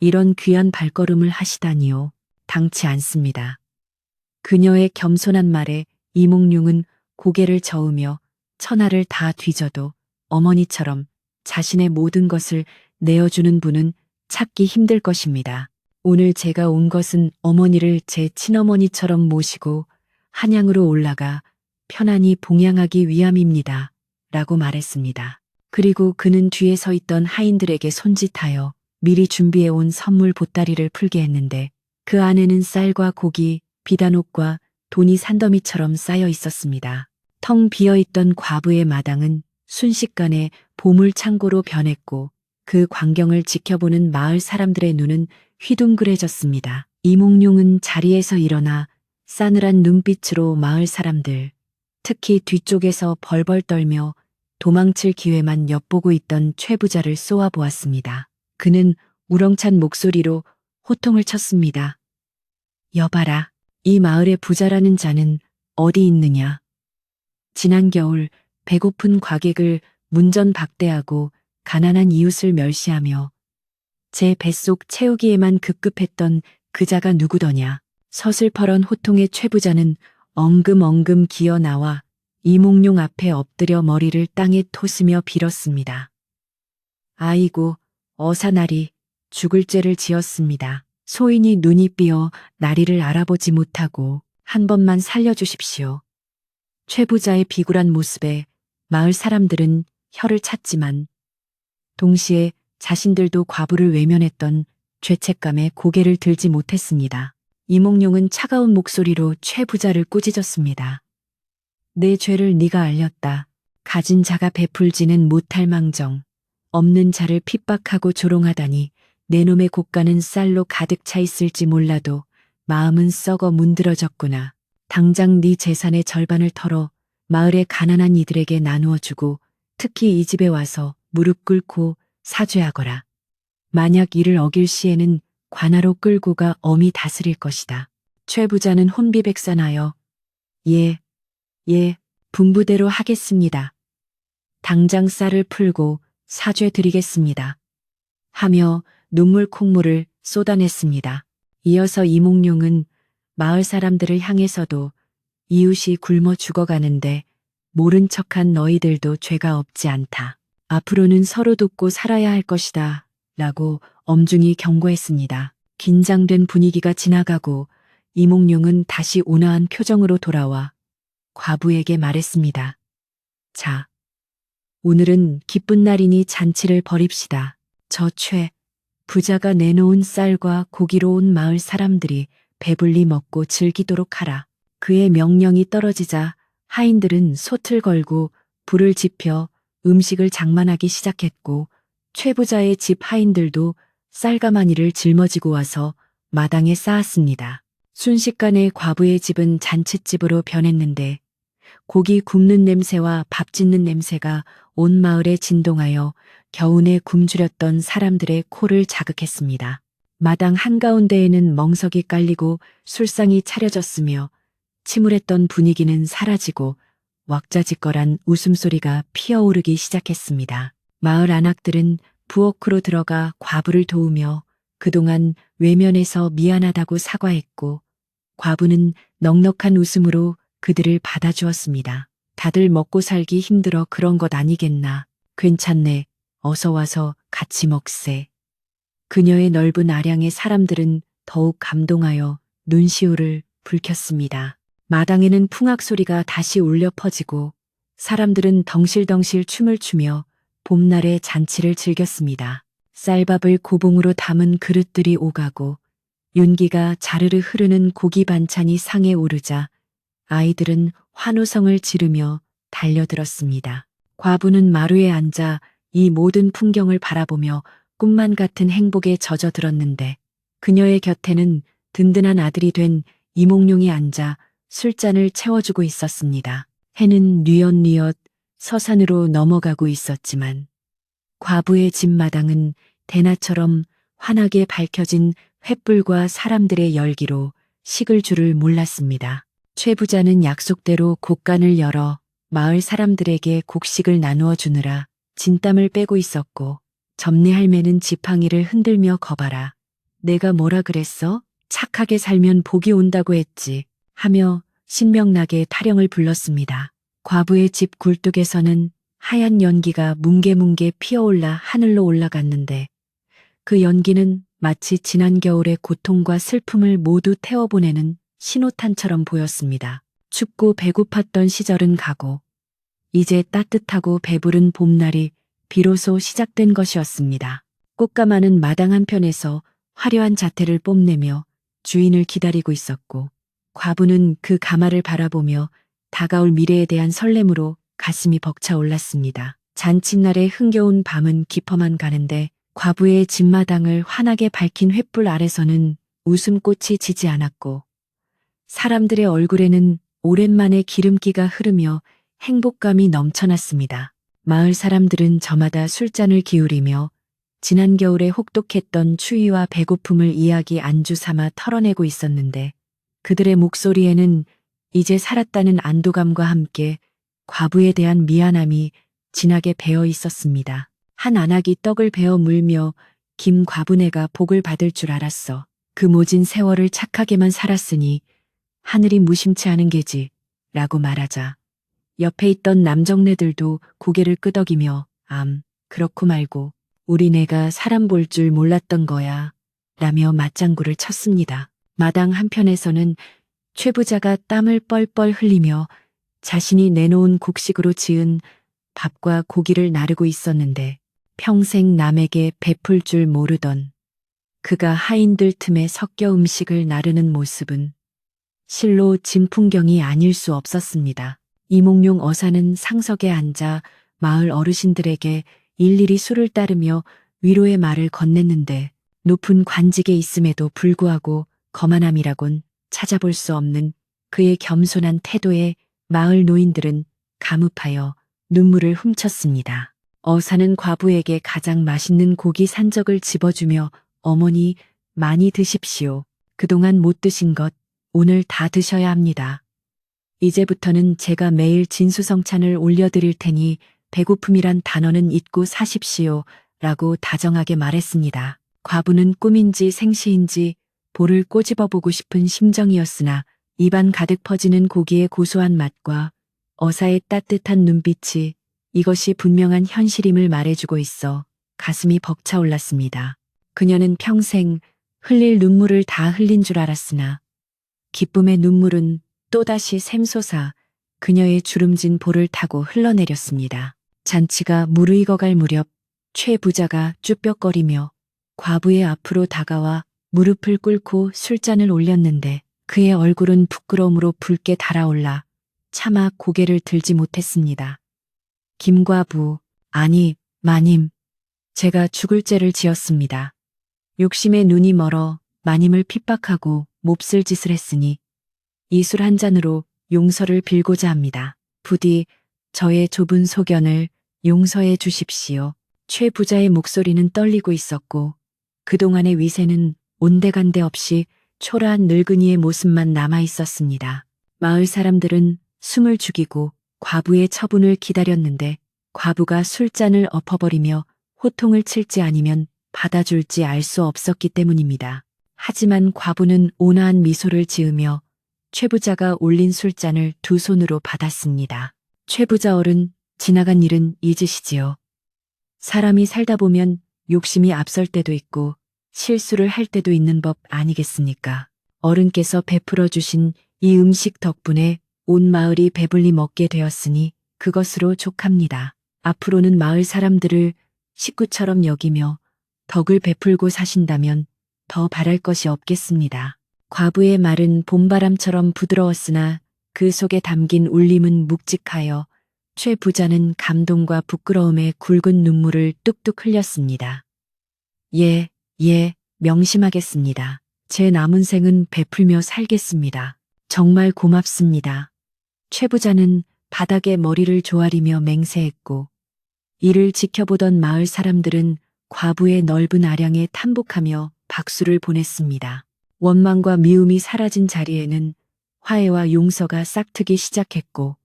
이런 귀한 발걸음을 하시다니요. 당치 않습니다. 그녀의 겸손한 말에 이몽룡은 고개를 저으며 천하를 다 뒤져도 어머니처럼 자신의 모든 것을 내어주는 분은 찾기 힘들 것입니다. 오늘 제가 온 것은 어머니를 제 친어머니처럼 모시고 한양으로 올라가 편안히 봉양하기 위함입니다. 라고 말했습니다. 그리고 그는 뒤에 서 있던 하인들에게 손짓하여 미리 준비해온 선물 보따리를 풀게 했는데 그 안에는 쌀과 고기, 비단옷과 돈이 산더미처럼 쌓여 있었습니다. 텅 비어있던 과부의 마당은 순식간에 보물창고로 변했고 그 광경을 지켜보는 마을 사람들의 눈은 휘둥그레졌습니다. 이몽룡은 자리에서 일어나 싸늘한 눈빛으로 마을 사람들, 특히 뒤쪽에서 벌벌 떨며 도망칠 기회만 엿보고 있던 최 부자를 쏘아보았습니다. 그는 우렁찬 목소리로 호통을 쳤습니다. 여봐라, 이 마을의 부자라는 자는 어디 있느냐? 지난 겨울 배고픈 과객을 문전박대하고 가난한 이웃을 멸시하며 제 뱃속 채우기에만 급급했던 그자가 누구더냐? 서슬퍼런 호통의 최 부자는 엉금엉금 기어 나와 이몽룡 앞에 엎드려 머리를 땅에 토스며 빌었습니다. 아이고, 어사나리, 죽을 죄를 지었습니다. 소인이 눈이 삐어 나리를 알아보지 못하고 한 번만 살려주십시오. 최 부자의 비굴한 모습에 마을 사람들은 혀를 찼지만 동시에 자신들도 과부를 외면했던 죄책감에 고개를 들지 못했습니다. 이몽룡은 차가운 목소리로 최 부자를 꾸짖었습니다. 내 죄를 네가 알렸다. 가진 자가 베풀지는 못할 망정. 없는 자를 핍박하고 조롱하다니 내 놈의 곳간은 쌀로 가득 차 있을지 몰라도 마음은 썩어 문드러졌구나. 당장 네 재산의 절반을 털어 마을의 가난한 이들에게 나누어 주고 특히 이 집에 와서 무릎 꿇고 사죄하거라. 만약 이를 어길 시에는 관하로 끌고 가 엄히 다스릴 것이다. 최 부자는 혼비백산하여 예, 분부대로 하겠습니다. 당장 쌀을 풀고 사죄드리겠습니다. 하며 눈물 콧물을 쏟아냈습니다. 이어서 이몽룡은 마을 사람들을 향해서도 이웃이 굶어 죽어가는데 모른 척한 너희들도 죄가 없지 않다. 앞으로는 서로 돕고 살아야 할 것이다. 라고 엄중히 경고했습니다. 긴장된 분위기가 지나가고 이몽룡은 다시 온화한 표정으로 돌아와 과부에게 말했습니다. 자, 오늘은 기쁜 날이니 잔치를 벌입시다. 저 최 부자가 내놓은 쌀과 고기로 온 마을 사람들이 배불리 먹고 즐기도록 하라. 그의 명령이 떨어지자 하인들은 솥을 걸고 불을 지펴 음식을 장만하기 시작했고 최 부자의 집 하인들도 쌀가마니를 짊어지고 와서 마당에 쌓았습니다. 순식간에 과부의 집은 잔칫집으로 변했는데 고기 굽는 냄새와 밥 짓는 냄새가 온 마을에 진동하여 겨우내 굶주렸던 사람들의 코를 자극했습니다. 마당 한가운데에는 멍석이 깔리고 술상이 차려졌으며 침울했던 분위기는 사라지고 왁자지껄한 웃음소리가 피어오르기 시작했습니다. 마을 안악들은 부엌으로 들어가 과부를 도우며 그동안 외면해서 미안하다고 사과했고 과부는 넉넉한 웃음으로 그들을 받아주었습니다. 다들 먹고 살기 힘들어 그런 것 아니겠나. 괜찮네. 어서 와서 같이 먹세. 그녀의 넓은 아량의 사람들은 더욱 감동하여 눈시울을 붉혔습니다. 마당에는 풍악 소리가 다시 울려 퍼지고 사람들은 덩실덩실 춤을 추며 봄날의 잔치를 즐겼습니다. 쌀밥을 고봉으로 담은 그릇들이 오가고 윤기가 자르르 흐르는 고기 반찬이 상에 오르자 아이들은 환호성을 지르며 달려들었습니다. 과부는 마루에 앉아 이 모든 풍경을 바라보며 꿈만 같은 행복에 젖어들었는데 그녀의 곁에는 든든한 아들이 된 이몽룡이 앉아 술잔을 채워주고 있었습니다. 해는 뉘엿뉘엿 서산으로 넘어가고 있었지만 과부의 집 마당은 대낮처럼 환하게 밝혀진 횃불과 사람들의 열기로 식을 줄을 몰랐습니다. 최 부자는 약속대로 곳간을 열어 마을 사람들에게 곡식을 나누어 주느라 진땀을 빼고 있었고 점례 할매는 지팡이를 흔들며 거봐라. 내가 뭐라 그랬어? 착하게 살면 복이 온다고 했지. 하며 신명나게 타령을 불렀습니다. 과부의 집 굴뚝에서는 하얀 연기가 뭉게뭉게 피어올라 하늘로 올라갔는데 그 연기는 마치 지난 겨울의 고통과 슬픔을 모두 태워보내는 신호탄처럼 보였습니다. 춥고 배고팠던 시절은 가고 이제 따뜻하고 배부른 봄날이 비로소 시작된 것이었습니다. 꽃가마는 마당 한편에서 화려한 자태를 뽐내며 주인을 기다리고 있었고 과부는 그 가마를 바라보며 다가올 미래에 대한 설렘으로 가슴이 벅차 올랐습니다. 잔칫날의 흥겨운 밤은 깊어만 가는데 과부의 집마당을 환하게 밝힌 횃불 아래서는 웃음꽃이 지지 않았고 사람들의 얼굴에는 오랜만에 기름기가 흐르며 행복감이 넘쳐났습니다. 마을 사람들은 저마다 술잔을 기울이며 지난 겨울에 혹독했던 추위와 배고픔을 이야기 안주 삼아 털어내고 있었는데 그들의 목소리에는 이제 살았다는 안도감과 함께 과부에 대한 미안함이 진하게 배어 있었습니다. 한 안악이 떡을 베어 물며 김 과부네가 복을 받을 줄 알았어. 그 모진 세월을 착하게만 살았으니 하늘이 무심치 않은 게지 라고 말하자 옆에 있던 남정네들도 고개를 끄덕이며 그렇고 말고 우리네가 사람 볼 줄 몰랐던 거야 라며 맞장구를 쳤습니다. 마당 한편에서는 최 부자가 땀을 뻘뻘 흘리며 자신이 내놓은 곡식으로 지은 밥과 고기를 나르고 있었는데 평생 남에게 베풀 줄 모르던 그가 하인들 틈에 섞여 음식을 나르는 모습은 실로 진풍경이 아닐 수 없었습니다. 이몽룡 어사는 상석에 앉아 마을 어르신들에게 일일이 술을 따르며 위로의 말을 건넸는데 높은 관직에 있음에도 불구하고 거만함이라곤 찾아볼 수 없는 그의 겸손한 태도에 마을 노인들은 감흡하여 눈물을 훔쳤습니다. 어사는 과부에게 가장 맛있는 고기 산적을 집어주며 어머니 많이 드십시오. 그동안 못 드신 것 오늘 다 드셔야 합니다. 이제부터는 제가 매일 진수성찬을 올려드릴 테니 배고픔이란 단어는 잊고 사십시오. 라고 다정하게 말했습니다. 과부는 꿈인지 생시인지 볼을 꼬집어 보고 싶은 심정이었으나 입안 가득 퍼지는 고기의 고소한 맛과 어사의 따뜻한 눈빛이 이것이 분명한 현실임을 말해주고 있어 가슴이 벅차올랐습니다. 그녀는 평생 흘릴 눈물을 다 흘린 줄 알았으나 기쁨의 눈물은 또다시 샘솟아 그녀의 주름진 볼을 타고 흘러내렸습니다. 잔치가 무르익어갈 무렵 최 부자가 쭈뼛거리며 과부의 앞으로 다가와 무릎을 꿇고 술잔을 올렸는데 그의 얼굴은 부끄러움으로 붉게 달아올라 차마 고개를 들지 못했습니다. 김과부, 아니, 마님, 제가 죽을 죄를 지었습니다. 욕심에 눈이 멀어 마님을 핍박하고 몹쓸 짓을 했으니 이 술 한 잔으로 용서를 빌고자 합니다. 부디 저의 좁은 소견을 용서해 주십시오. 최 부자의 목소리는 떨리고 있었고 그동안의 위세는 온데간데 없이 초라한 늙은이의 모습만 남아 있었습니다. 마을 사람들은 숨을 죽이고 과부의 처분을 기다렸는데 과부가 술잔을 엎어버리며 호통을 칠지 아니면 받아줄지 알 수 없었기 때문입니다. 하지만 과부는 온화한 미소를 지으며 최 부자가 올린 술잔을 두 손으로 받았습니다. 최 부자 어른, 지나간 일은 잊으시지요. 사람이 살다 보면 욕심이 앞설 때도 있고 실수를 할 때도 있는 법 아니겠습니까? 어른께서 베풀어 주신 이 음식 덕분에 온 마을이 배불리 먹게 되었으니 그것으로 족합니다. 앞으로는 마을 사람들을 식구처럼 여기며 덕을 베풀고 사신다면 더 바랄 것이 없겠습니다. 과부의 말은 봄바람처럼 부드러웠으나 그 속에 담긴 울림은 묵직하여 최 부자는 감동과 부끄러움에 굵은 눈물을 뚝뚝 흘렸습니다. 예, 명심하겠습니다. 제 남은 생은 베풀며 살겠습니다. 정말 고맙습니다. 최 부자는 바닥에 머리를 조아리며 맹세했고 이를 지켜보던 마을 사람들은 과부의 넓은 아량에 탐복하며 박수를 보냈습니다. 원망과 미움이 사라진 자리에는 화해와 용서가 싹트기 시작했고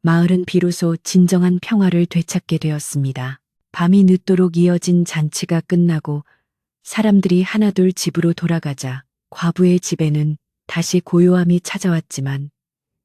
마을은 비로소 진정한 평화를 되찾게 되었습니다. 밤이 늦도록 이어진 잔치가 끝나고 사람들이 하나둘 집으로 돌아가자 과부의 집에는 다시 고요함이 찾아왔지만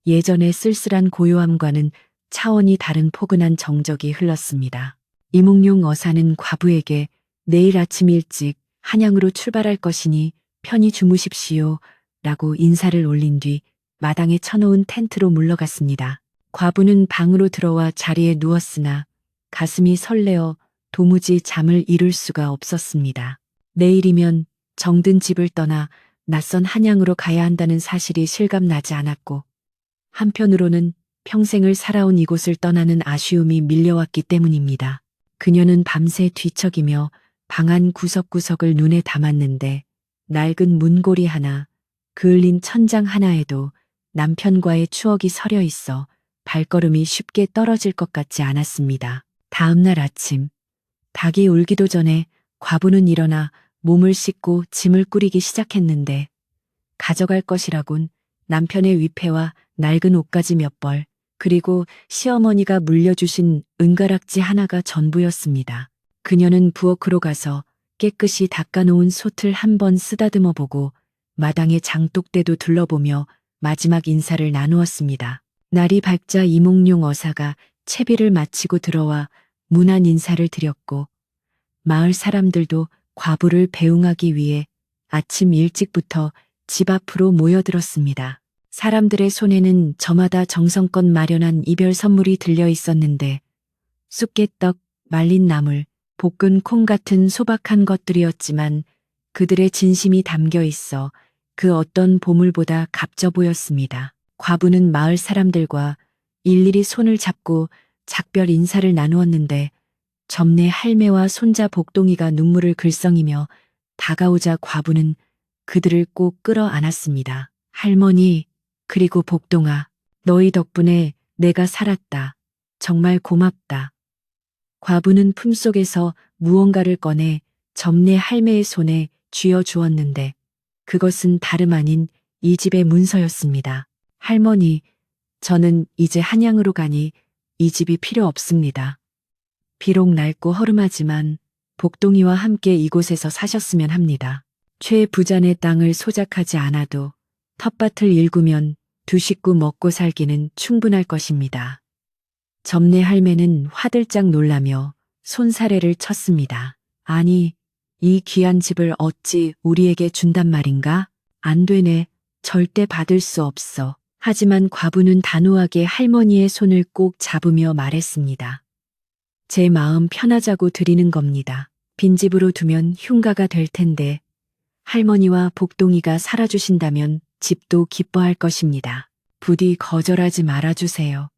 예전의 쓸쓸한 고요함과는 차원이 다른 포근한 정적이 흘렀습니다. 이몽룡 어사는 과부에게 내일 아침 일찍 한양으로 출발할 것이니 편히 주무십시오 라고 인사를 올린 뒤 마당에 쳐놓은 텐트로 물러갔습니다. 과부는 방으로 들어와 자리에 누웠으나 가슴이 설레어 도무지 잠을 이룰 수가 없었습니다. 내일이면 정든 집을 떠나 낯선 한양으로 가야 한다는 사실이 실감나지 않았고 한편으로는 평생을 살아온 이곳을 떠나는 아쉬움이 밀려왔기 때문입니다. 그녀는 밤새 뒤척이며 방 안 구석구석을 눈에 담았는데 낡은 문고리 하나, 그을린 천장 하나에도 남편과의 추억이 서려 있어 발걸음이 쉽게 떨어질 것 같지 않았습니다. 다음 날 아침, 닭이 울기도 전에 과부는 일어나 몸을 씻고 짐을 꾸리기 시작했는데 가져갈 것이라곤 남편의 위패와 낡은 옷가지 몇 벌, 그리고 시어머니가 물려주신 은가락지 하나가 전부였습니다. 그녀는 부엌으로 가서 깨끗이 닦아놓은 솥을 한번 쓰다듬어 보고 마당의 장독대도 둘러보며 마지막 인사를 나누었습니다. 날이 밝자 이몽룡 어사가 채비를 마치고 들어와 문안 인사를 드렸고 마을 사람들도 과부를 배웅하기 위해 아침 일찍부터 집 앞으로 모여들었습니다. 사람들의 손에는 저마다 정성껏 마련한 이별 선물이 들려 있었는데 쑥개떡, 말린 나물, 볶은 콩 같은 소박한 것들이었지만 그들의 진심이 담겨 있어 그 어떤 보물보다 값져 보였습니다. 과부는 마을 사람들과 일일이 손을 잡고 작별 인사를 나누었는데 점내 할매와 손자 복동이가 눈물을 글썽이며 다가오자 과부는 그들을 꼭 끌어안았습니다. 할머니, 그리고 복동아, 너희 덕분에 내가 살았다. 정말 고맙다. 과부는 품속에서 무언가를 꺼내 점내 할매의 손에 쥐어 주었는데 그것은 다름 아닌 이 집의 문서였습니다. 할머니, 저는 이제 한양으로 가니 이 집이 필요 없습니다. 비록 낡고 허름하지만 복동이와 함께 이곳에서 사셨으면 합니다. 최 부자네 땅을 소작하지 않아도 텃밭을 일구면 두 식구 먹고 살기는 충분할 것입니다. 점내 할매는 화들짝 놀라며 손사래를 쳤습니다. 아니, 이 귀한 집을 어찌 우리에게 준단 말인가? 안 되네. 절대 받을 수 없어. 하지만 과부는 단호하게 할머니의 손을 꼭 잡으며 말했습니다. 제 마음 편하자고 드리는 겁니다. 빈집으로 두면 흉가가 될 텐데 할머니와 복동이가 살아주신다면 집도 기뻐할 것입니다. 부디 거절하지 말아주세요.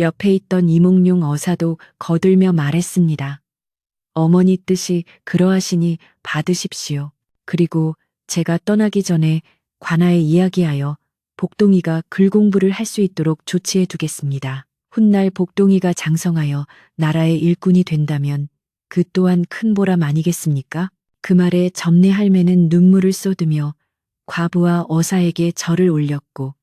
옆에 있던 이몽룡 어사도 거들며 말했습니다. 어머니 뜻이 그러하시니 받으십시오. 그리고 제가 떠나기 전에 관아에 이야기하여 복동이가 글 공부를 할 수 있도록 조치해 두겠습니다. 훗날 복동이가 장성하여 나라의 일꾼이 된다면 그 또한 큰 보람 아니겠습니까? 그 말에 점내 할매는 눈물을 쏟으며 과부와 어사에게 절을 올렸고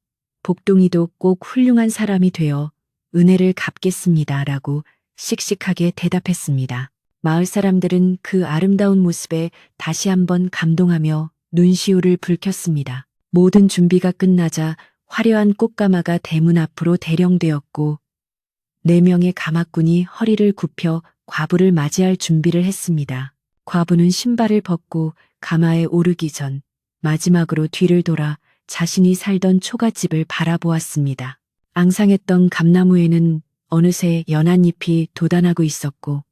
복동이도 꼭 훌륭한 사람이 되어 은혜를 갚겠습니다. 라고 씩씩하게 대답했습니다. 마을 사람들은 그 아름다운 모습에 다시 한번 감동하며 눈시울을 붉혔습니다. 모든 준비가 끝나자 화려한 꽃가마가 대문 앞으로 대령되었고 4명의 가마꾼이 허리를 굽혀 과부를 맞이할 준비를 했습니다. 과부는 신발을 벗고 가마에 오르기 전 마지막으로 뒤를 돌아 자신이 살던 초가집을 바라보았습니다. 앙상했던 감나무에는 어느새 연한 잎이 돋아나고 있었고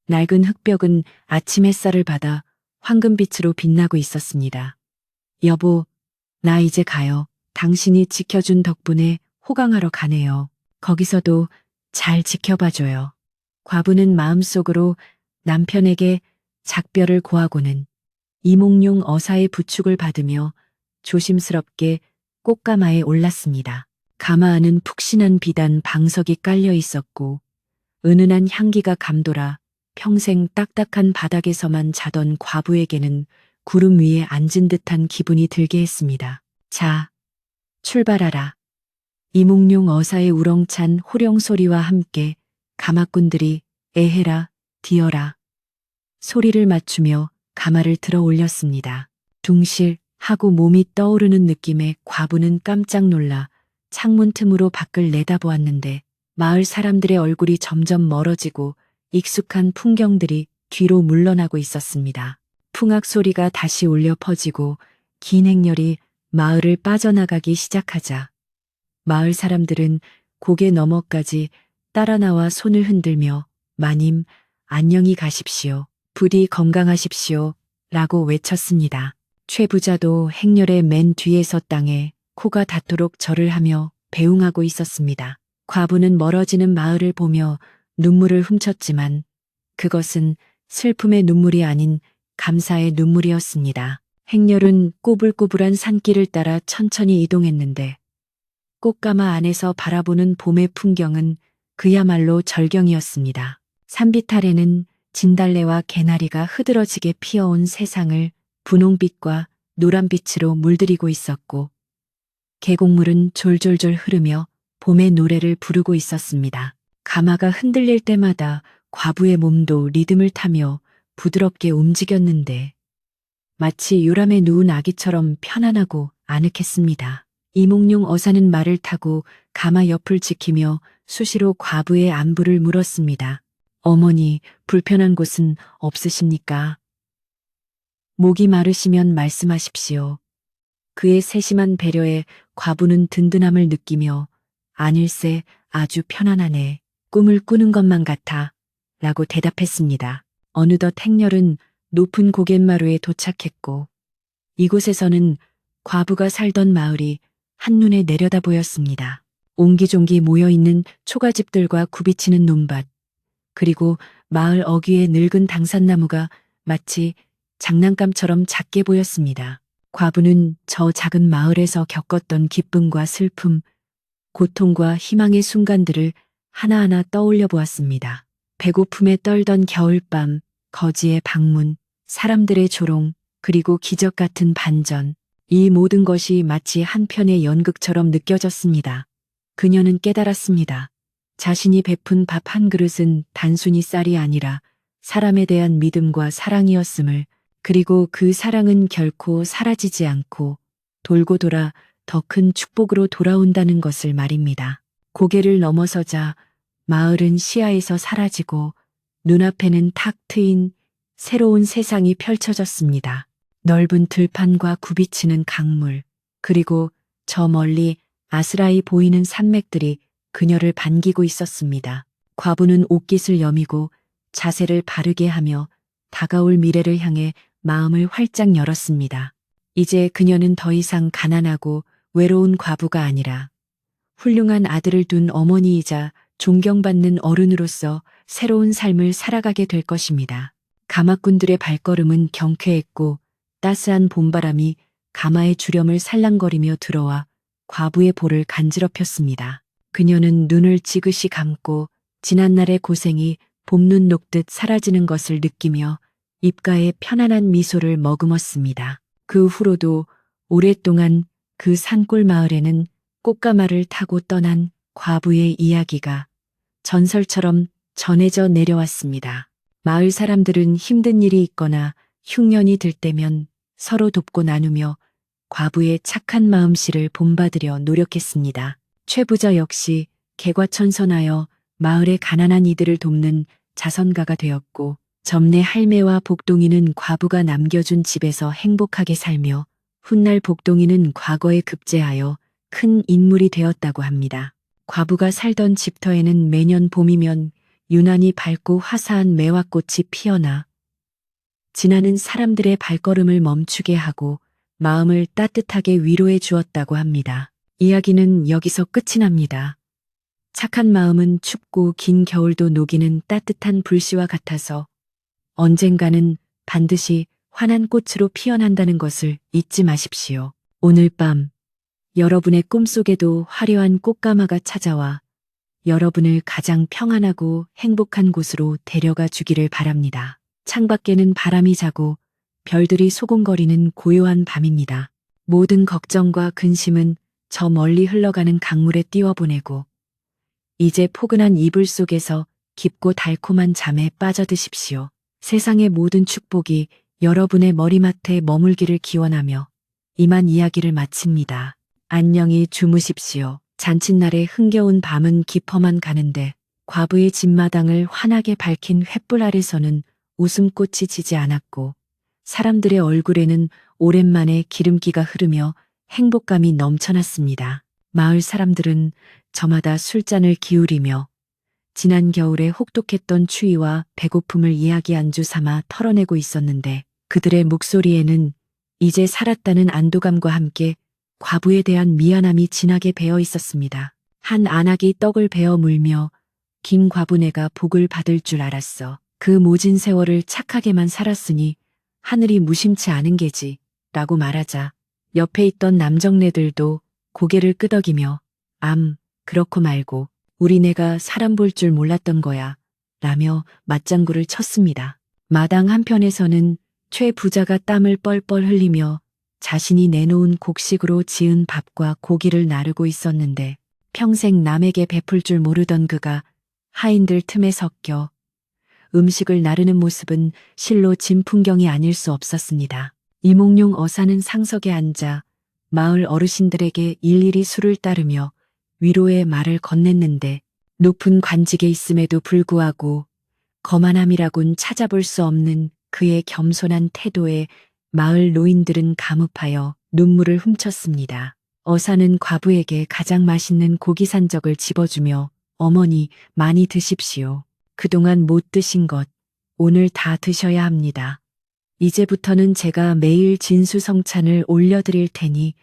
낡은 흙벽은 아침 햇살을 받아 황금빛으로 빛나고 있었습니다. 여보, 나 이제 가요. 당신이 지켜준 덕분에 호강하러 가네요. 거기서도 잘 지켜봐줘요. 과부는 마음속으로 남편에게 작별을 고하고는 이몽룡 어사의 부축을 받으며 조심스럽게 꽃가마에 올랐습니다. 가마 안은 푹신한 비단 방석이 깔려 있었고 은은한 향기가 감돌아 평생 딱딱한 바닥에서만 자던 과부에게는 구름 위에 앉은 듯한 기분이 들게 했습니다. 자, 출발하라. 이몽룡 어사의 우렁찬 호령 소리와 함께 가마꾼들이 에헤라, 디어라 소리를 맞추며 가마를 들어 올렸습니다. 둥실 하고 몸이 떠오르는 느낌에 과부는 깜짝 놀라 창문 틈으로 밖을 내다보았는데 마을 사람들의 얼굴이 점점 멀어지고 익숙한 풍경들이 뒤로 물러나고 있었습니다. 풍악 소리가 다시 울려 퍼지고 긴 행렬이 마을을 빠져나가기 시작하자 마을 사람들은 고개 너머까지 따라 나와 손을 흔들며 마님, 안녕히 가십시오. 부디 건강하십시오. 라고 외쳤습니다. 최 부자도 행렬의 맨 뒤에서 땅에 코가 닿도록 절을 하며 배웅하고 있었습니다. 과부는 멀어지는 마을을 보며 눈물을 훔쳤지만 그것은 슬픔의 눈물이 아닌 감사의 눈물이었습니다. 행렬은 꼬불꼬불한 산길을 따라 천천히 이동했는데 꽃가마 안에서 바라보는 봄의 풍경은 그야말로 절경이었습니다. 산비탈에는 진달래와 개나리가 흐드러지게 피어온 세상을 분홍빛과 노란빛으로 물들이고 있었고 계곡물은 졸졸졸 흐르며 봄의 노래를 부르고 있었습니다. 가마가 흔들릴 때마다 과부의 몸도 리듬을 타며 부드럽게 움직였는데 마치 요람에 누운 아기처럼 편안하고 아늑했습니다. 이몽룡 어사는 말을 타고 가마 옆을 지키며 수시로 과부의 안부를 물었습니다. 어머니, 불편한 곳은 없으십니까? 목이 마르시면 말씀하십시오. 그의 세심한 배려에 과부는 든든함을 느끼며 아닐세 아주 편안하네. 꿈을 꾸는 것만 같아. 라고 대답했습니다. 어느덧 행렬은 높은 고갯마루에 도착했고 이곳에서는 과부가 살던 마을이 한눈에 내려다 보였습니다. 옹기종기 모여있는 초가집들과 굽이치는 논밭, 그리고 마을 어귀의 늙은 당산나무가 마치 장난감처럼 작게 보였습니다. 과부는 저 작은 마을에서 겪었던 기쁨과 슬픔, 고통과 희망의 순간들을 하나하나 떠올려 보았습니다. 배고픔에 떨던 겨울밤, 거지의 방문, 사람들의 조롱, 그리고 기적 같은 반전. 이 모든 것이 마치 한편의 연극처럼 느껴졌습니다. 그녀는 깨달았습니다. 자신이 베푼 밥 한 그릇은 단순히 쌀이 아니라 사람에 대한 믿음과 사랑이었음을, 그리고 그 사랑은 결코 사라지지 않고 돌고 돌아 더 큰 축복으로 돌아온다는 것을 말입니다. 고개를 넘어서자 마을은 시야에서 사라지고 눈앞에는 탁 트인 새로운 세상이 펼쳐졌습니다. 넓은 들판과 굽이치는 강물, 그리고 저 멀리 아스라이 보이는 산맥들이 그녀를 반기고 있었습니다. 과부는 옷깃을 여미고 자세를 바르게 하며 다가올 미래를 향해 마음을 활짝 열었습니다. 이제 그녀는 더 이상 가난하고 외로운 과부가 아니라 훌륭한 아들을 둔 어머니이자 존경받는 어른으로서 새로운 삶을 살아가게 될 것입니다. 가마꾼들의 발걸음은 경쾌했고 따스한 봄바람이 가마의 주렴을 살랑거리며 들어와 과부의 볼을 간지럽혔습니다. 그녀는 눈을 지그시 감고 지난날의 고생이 봄눈 녹듯 사라지는 것을 느끼며 입가에 편안한 미소를 머금었습니다. 그 후로도 오랫동안 그 산골 마을에는 꽃가마를 타고 떠난 과부의 이야기가 전설처럼 전해져 내려왔습니다. 마을 사람들은 힘든 일이 있거나 흉년이 들 때면 서로 돕고 나누며 과부의 착한 마음씨를 본받으려 노력했습니다. 최 부자 역시 개과천선하여 마을의 가난한 이들을 돕는 자선가가 되었고 점내 할매와 복동이는 과부가 남겨준 집에서 행복하게 살며 훗날 복동이는 과거에 급제하여 큰 인물이 되었다고 합니다. 과부가 살던 집터에는 매년 봄이면 유난히 밝고 화사한 매화꽃이 피어나 지나는 사람들의 발걸음을 멈추게 하고 마음을 따뜻하게 위로해 주었다고 합니다. 이야기는 여기서 끝이 납니다. 착한 마음은 춥고 긴 겨울도 녹이는 따뜻한 불씨와 같아서 언젠가는 반드시 환한 꽃으로 피어난다는 것을 잊지 마십시오. 오늘 밤 여러분의 꿈속에도 화려한 꽃가마가 찾아와 여러분을 가장 평안하고 행복한 곳으로 데려가 주기를 바랍니다. 창밖에는 바람이 자고 별들이 소곤거리는 고요한 밤입니다. 모든 걱정과 근심은 저 멀리 흘러가는 강물에 띄워보내고 이제 포근한 이불 속에서 깊고 달콤한 잠에 빠져드십시오. 세상의 모든 축복이 여러분의 머리맡에 머물기를 기원하며 이만 이야기를 마칩니다. 안녕히 주무십시오. 잔칫날의 흥겨운 밤은 깊어만 가는데 과부의 집마당을 환하게 밝힌 횃불 아래서는 웃음꽃이 지지 않았고 사람들의 얼굴에는 오랜만에 기름기가 흐르며 행복감이 넘쳐났습니다. 마을 사람들은 저마다 술잔을 기울이며 지난 겨울에 혹독했던 추위와 배고픔을 이야기 안주 삼아 털어내고 있었는데 그들의 목소리에는 이제 살았다는 안도감과 함께 과부에 대한 미안함이 진하게 배어 있었습니다. 한 안악이 떡을 베어 물며 김 과부네가 복을 받을 줄 알았어. 그 모진 세월을 착하게만 살았으니 하늘이 무심치 않은 게지. 라고 말하자 옆에 있던 남정네들도 고개를 끄덕이며 그렇고 말고 우리네가 사람 볼 줄 몰랐던 거야 라며 맞장구를 쳤습니다. 마당 한편에서는 최 부자가 땀을 뻘뻘 흘리며 자신이 내놓은 곡식으로 지은 밥과 고기를 나르고 있었는데 평생 남에게 베풀 줄 모르던 그가 하인들 틈에 섞여 음식을 나르는 모습은 실로 진풍경이 아닐 수 없었습니다. 이몽룡 어사는 상석에 앉아 마을 어르신들에게 일일이 술을 따르며 위로의 말을 건넸는데 높은 관직에 있음에도 불구하고 거만함이라곤 찾아볼 수 없는 그의 겸손한 태도에 마을 노인들은 감흡하여 눈물을 훔쳤습니다. 어사는 과부에게 가장 맛있는 고기 산적을 집어주며 어머니 많이 드십시오. 그동안 못 드신 것 오늘 다 드셔야 합니다. 이제부터는 제가 매일 진수성찬을 올려드릴 테니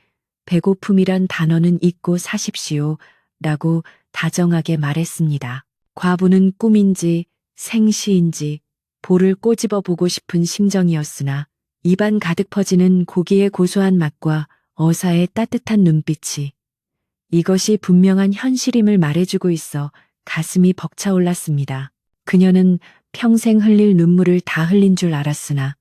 배고픔이란 단어는 잊고 사십시오. 라고 다정하게 말했습니다. 과부는 꿈인지 생시인지 볼을 꼬집어 보고 싶은 심정이었으나 입안 가득 퍼지는 고기의 고소한 맛과 어사의 따뜻한 눈빛이 이것이 분명한 현실임을 말해주고 있어 가슴이 벅차올랐습니다. 그녀는 평생 흘릴 눈물을 다 흘린 줄 알았으나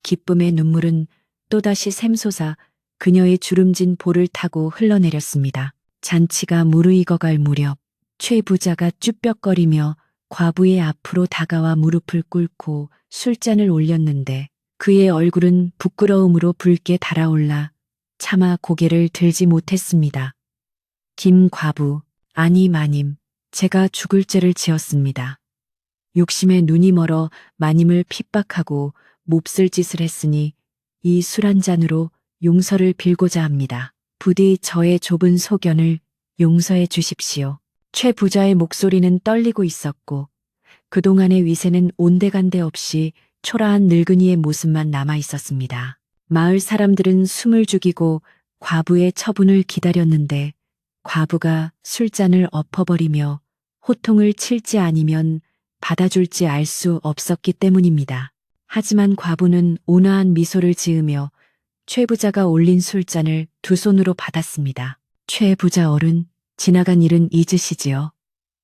기쁨의 눈물은 또다시 샘솟아 그녀의 주름진 볼을 타고 흘러내렸습니다. 잔치가 무르익어갈 무렵 최 부자가 쭈뼛거리며 과부의 앞으로 다가와 무릎을 꿇고 술잔을 올렸는데 그의 얼굴은 부끄러움으로 붉게 달아올라 차마 고개를 들지 못했습니다. 김 과부, 아니 마님, 제가 죽을 죄를 지었습니다. 욕심에 눈이 멀어 마님을 핍박하고 몹쓸 짓을 했으니 이 술 한 잔으로 용서를 빌고자 합니다. 부디 저의 좁은 소견을 용서해 주십시오. 최 부자의 목소리는 떨리고 있었고 그동안의 위세는 온데간데 없이 초라한 늙은이의 모습만 남아 있었습니다. 마을 사람들은 숨을 죽이고 과부의 처분을 기다렸는데 과부가 술잔을 엎어버리며 호통을 칠지 아니면 받아줄지 알 수 없었기 때문입니다. 하지만 과부는 온화한 미소를 지으며 최 부자가 올린 술잔을 두 손으로 받았습니다. 최 부자 어른, 지나간 일은 잊으시지요.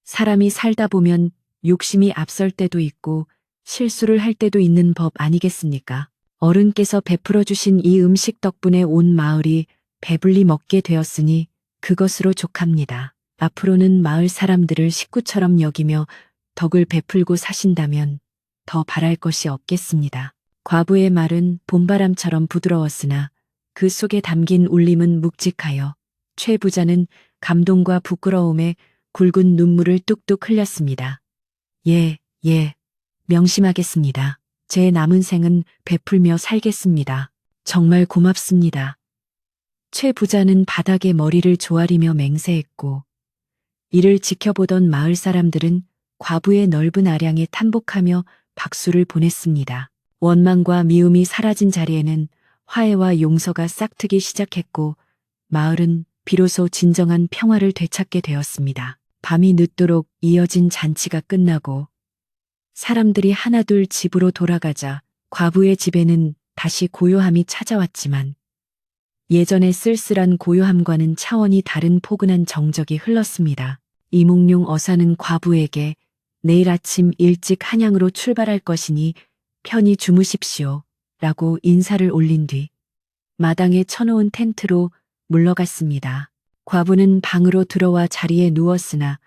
사람이 살다 보면 욕심이 앞설 때도 있고 실수를 할 때도 있는 법 아니겠습니까? 어른께서 베풀어 주신 이 음식 덕분에 온 마을이 배불리 먹게 되었으니 그것으로 족합니다. 앞으로는 마을 사람들을 식구처럼 여기며 덕을 베풀고 사신다면 더 바랄 것이 없겠습니다. 과부의 말은 봄바람처럼 부드러웠으나 그 속에 담긴 울림은 묵직하여 최 부자는 감동과 부끄러움에 굵은 눈물을 뚝뚝 흘렸습니다. 예, 명심하겠습니다. 제 남은 생은 베풀며 살겠습니다. 정말 고맙습니다. 최 부자는 바닥에 머리를 조아리며 맹세했고 이를 지켜보던 마을 사람들은 과부의 넓은 아량에 탄복하며 박수를 보냈습니다. 원망과 미움이 사라진 자리에는 화해와 용서가 싹트기 시작했고 마을은 비로소 진정한 평화를 되찾게 되었습니다. 밤이 늦도록 이어진 잔치가 끝나고 사람들이 하나둘 집으로 돌아가자 과부의 집에는 다시 고요함이 찾아왔지만 예전의 쓸쓸한 고요함과는 차원이 다른 포근한 정적이 흘렀습니다. 이몽룡 어사는 과부에게 내일 아침 일찍 한양으로 출발할 것이니 편히 주무십시오 라고 인사를 올린 뒤 마당에 쳐놓은 텐트로 물러갔습니다. 과부는 방으로 들어와 자리에 누웠으나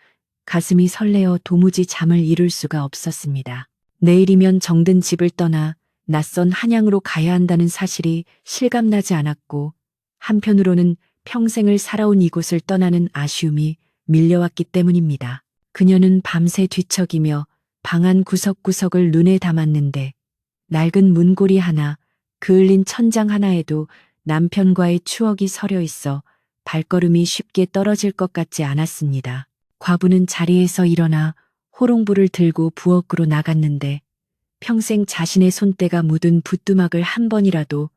가슴이 설레어 도무지 잠을 이룰 수가 없었습니다. 내일이면 정든 집을 떠나 낯선 한양으로 가야 한다는 사실이 실감나지 않았고 한편으로는 평생을 살아온 이곳을 떠나는 아쉬움이 밀려왔기 때문입니다. 그녀는 밤새 뒤척이며 방 안 구석구석을 눈에 담았는데 낡은 문고리 하나, 그을린 천장 하나에도 남편과의 추억이 서려 있어 발걸음이 쉽게 떨어질 것 같지 않았습니다. 과부는 자리에서 일어나 호롱불을 들고 부엌으로 나갔는데 평생 자신의 손때가 묻은 붓두막을 한 번이라도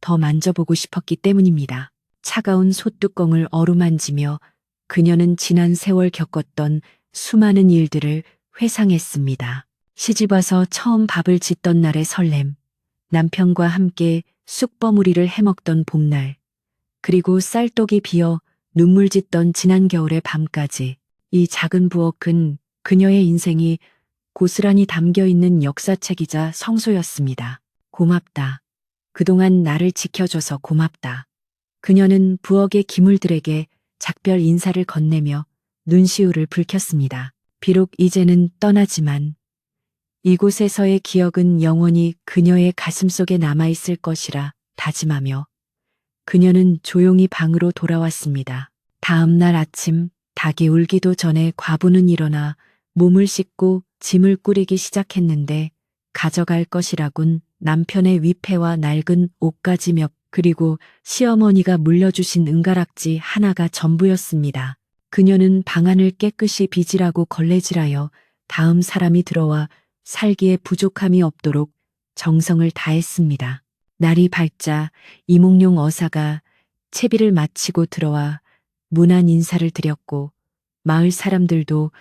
더 만져보고 싶었기 때문입니다. 차가운 솥뚜껑을 어루만지며 그녀는 지난 세월 겪었던 수많은 일들을 회상했습니다. 시집와서 처음 밥을 짓던 날의 설렘, 남편과 함께 쑥버무리를 해먹던 봄날, 그리고 쌀떡이 비어 눈물 짓던 지난 겨울의 밤까지 이 작은 부엌은 그녀의 인생이 고스란히 담겨 있는 역사책이자 성소였습니다. 고맙다. 그동안 나를 지켜줘서 고맙다. 그녀는 부엌의 기물들에게 작별 인사를 건네며 눈시울을 붉혔습니다. 비록 이제는 떠나지만 이곳에서의 기억은 영원히 그녀의 가슴속에 남아있을 것이라 다짐하며 그녀는 조용히 방으로 돌아왔습니다. 다음 날 아침 닭이 울기도 전에 과부는 일어나 몸을 씻고 짐을 꾸리기 시작했는데 가져갈 것이라곤 남편의 위패와 낡은 옷가지 몇 그리고 시어머니가 물려주신 은가락지 하나가 전부였습니다. 그녀는 방안을 깨끗이 빗질하고 걸레질하여 다음 사람이 들어와 살기에 부족함이 없도록 정성을 다했습니다. 날이 밝자 이몽룡 어사가 채비를 마치고 들어와 문안 인사를 드렸고 마을 사람들도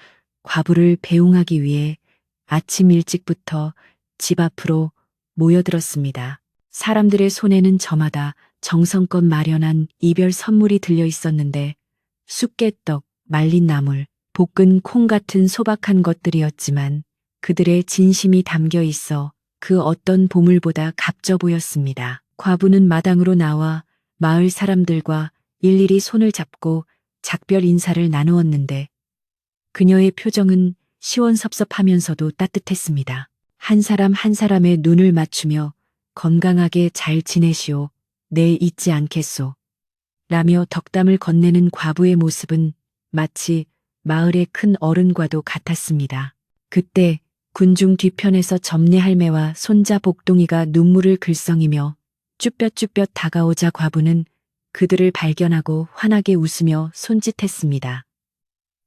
과부를 배웅하기 위해 아침 일찍부터 집 앞으로 모여들었습니다. 사람들의 손에는 저마다 정성껏 마련한 이별 선물이 들려 있었는데 쑥개떡, 말린 나물, 볶은 콩 같은 소박한 것들이었지만 그들의 진심이 담겨 있어 그 어떤 보물보다 값져 보였습니다. 과부는 마당으로 나와 마을 사람들과 일일이 손을 잡고 작별 인사를 나누었는데 그녀의 표정은 시원섭섭하면서도 따뜻했습니다. 한 사람 한 사람의 눈을 맞추며 건강하게 잘 지내시오. 내 잊지 않겠소. 라며 덕담을 건네는 과부의 모습은 마치 마을의 큰 어른과도 같았습니다. 그때 군중 뒤편에서 점례 할매와 손자 복동이가 눈물을 글썽이며 쭈뼛쭈뼛 다가오자 과부는 그들을 발견하고 환하게 웃으며 손짓했습니다.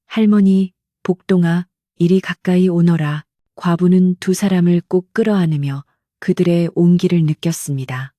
할머니, 복동아, 이리 가까이 오너라. 과부는 두 사람을 꼭 끌어안으며 그들의 온기를 느꼈습니다.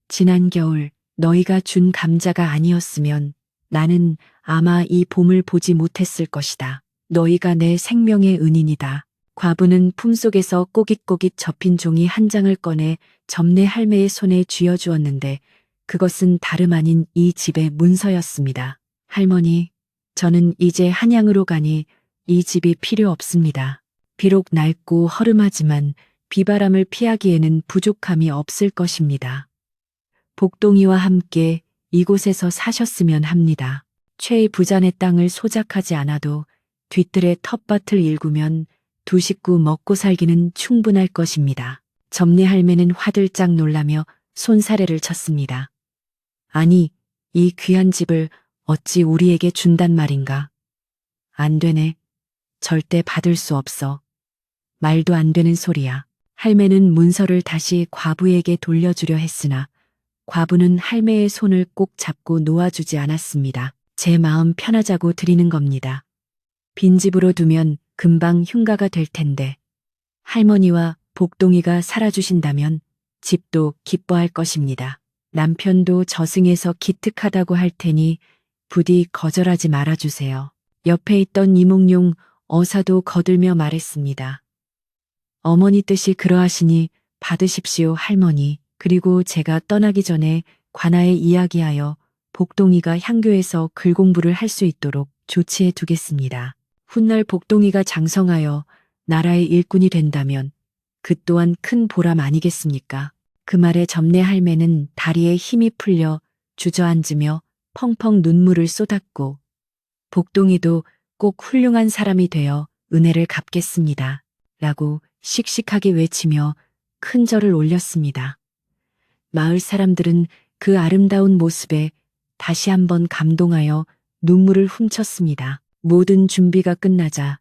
지난 겨울 너희가 준 감자가 아니었으면 나는 아마 이 봄을 보지 못했을 것이다. 너희가 내 생명의 은인이다. 과부는 품속에서 꼬깃꼬깃 접힌 종이 한 장을 꺼내 점례 할매의 손에 쥐어주었는데 그것은 다름 아닌 이 집의 문서였습니다. 할머니, 저는 이제 한양으로 가니 이 집이 필요 없습니다. 비록 낡고 허름하지만 비바람을 피하기에는 부족함이 없을 것입니다. 복동이와 함께 이곳에서 사셨으면 합니다. 최의 부자네 땅을 소작하지 않아도 뒤뜰에 텃밭을 일구면 두 식구 먹고 살기는 충분할 것입니다. 점례 할매는 화들짝 놀라며 손사래를 쳤습니다. 아니, 이 귀한 집을 어찌 우리에게 준단 말인가? 안 되네. 절대 받을 수 없어. 말도 안 되는 소리야. 할매는 문서를 다시 과부에게 돌려주려 했으나 과부는 할매의 손을 꼭 잡고 놓아주지 않았습니다. 제 마음 편하자고 드리는 겁니다. 빈집으로 두면 금방 흉가가 될 텐데 할머니와 복동이가 살아주신다면 집도 기뻐할 것입니다. 남편도 저승에서 기특하다고 할 테니 부디 거절하지 말아주세요. 옆에 있던 이몽룡 어사도 거들며 말했습니다. 어머니 뜻이 그러하시니 받으십시오, 할머니. 그리고 제가 떠나기 전에 관아에 이야기하여 복동이가 향교에서 글 공부를 할 수 있도록 조치해 두겠습니다. 훗날 복동이가 장성하여 나라의 일꾼이 된다면 그 또한 큰 보람 아니겠습니까? 그 말에 점례 할매는 다리에 힘이 풀려 주저앉으며 펑펑 눈물을 쏟았고 복동이도 꼭 훌륭한 사람이 되어 은혜를 갚겠습니다. 라고 씩씩하게 외치며 큰 절을 올렸습니다. 마을 사람들은 그 아름다운 모습에 다시 한번 감동하여 눈물을 훔쳤습니다. 모든 준비가 끝나자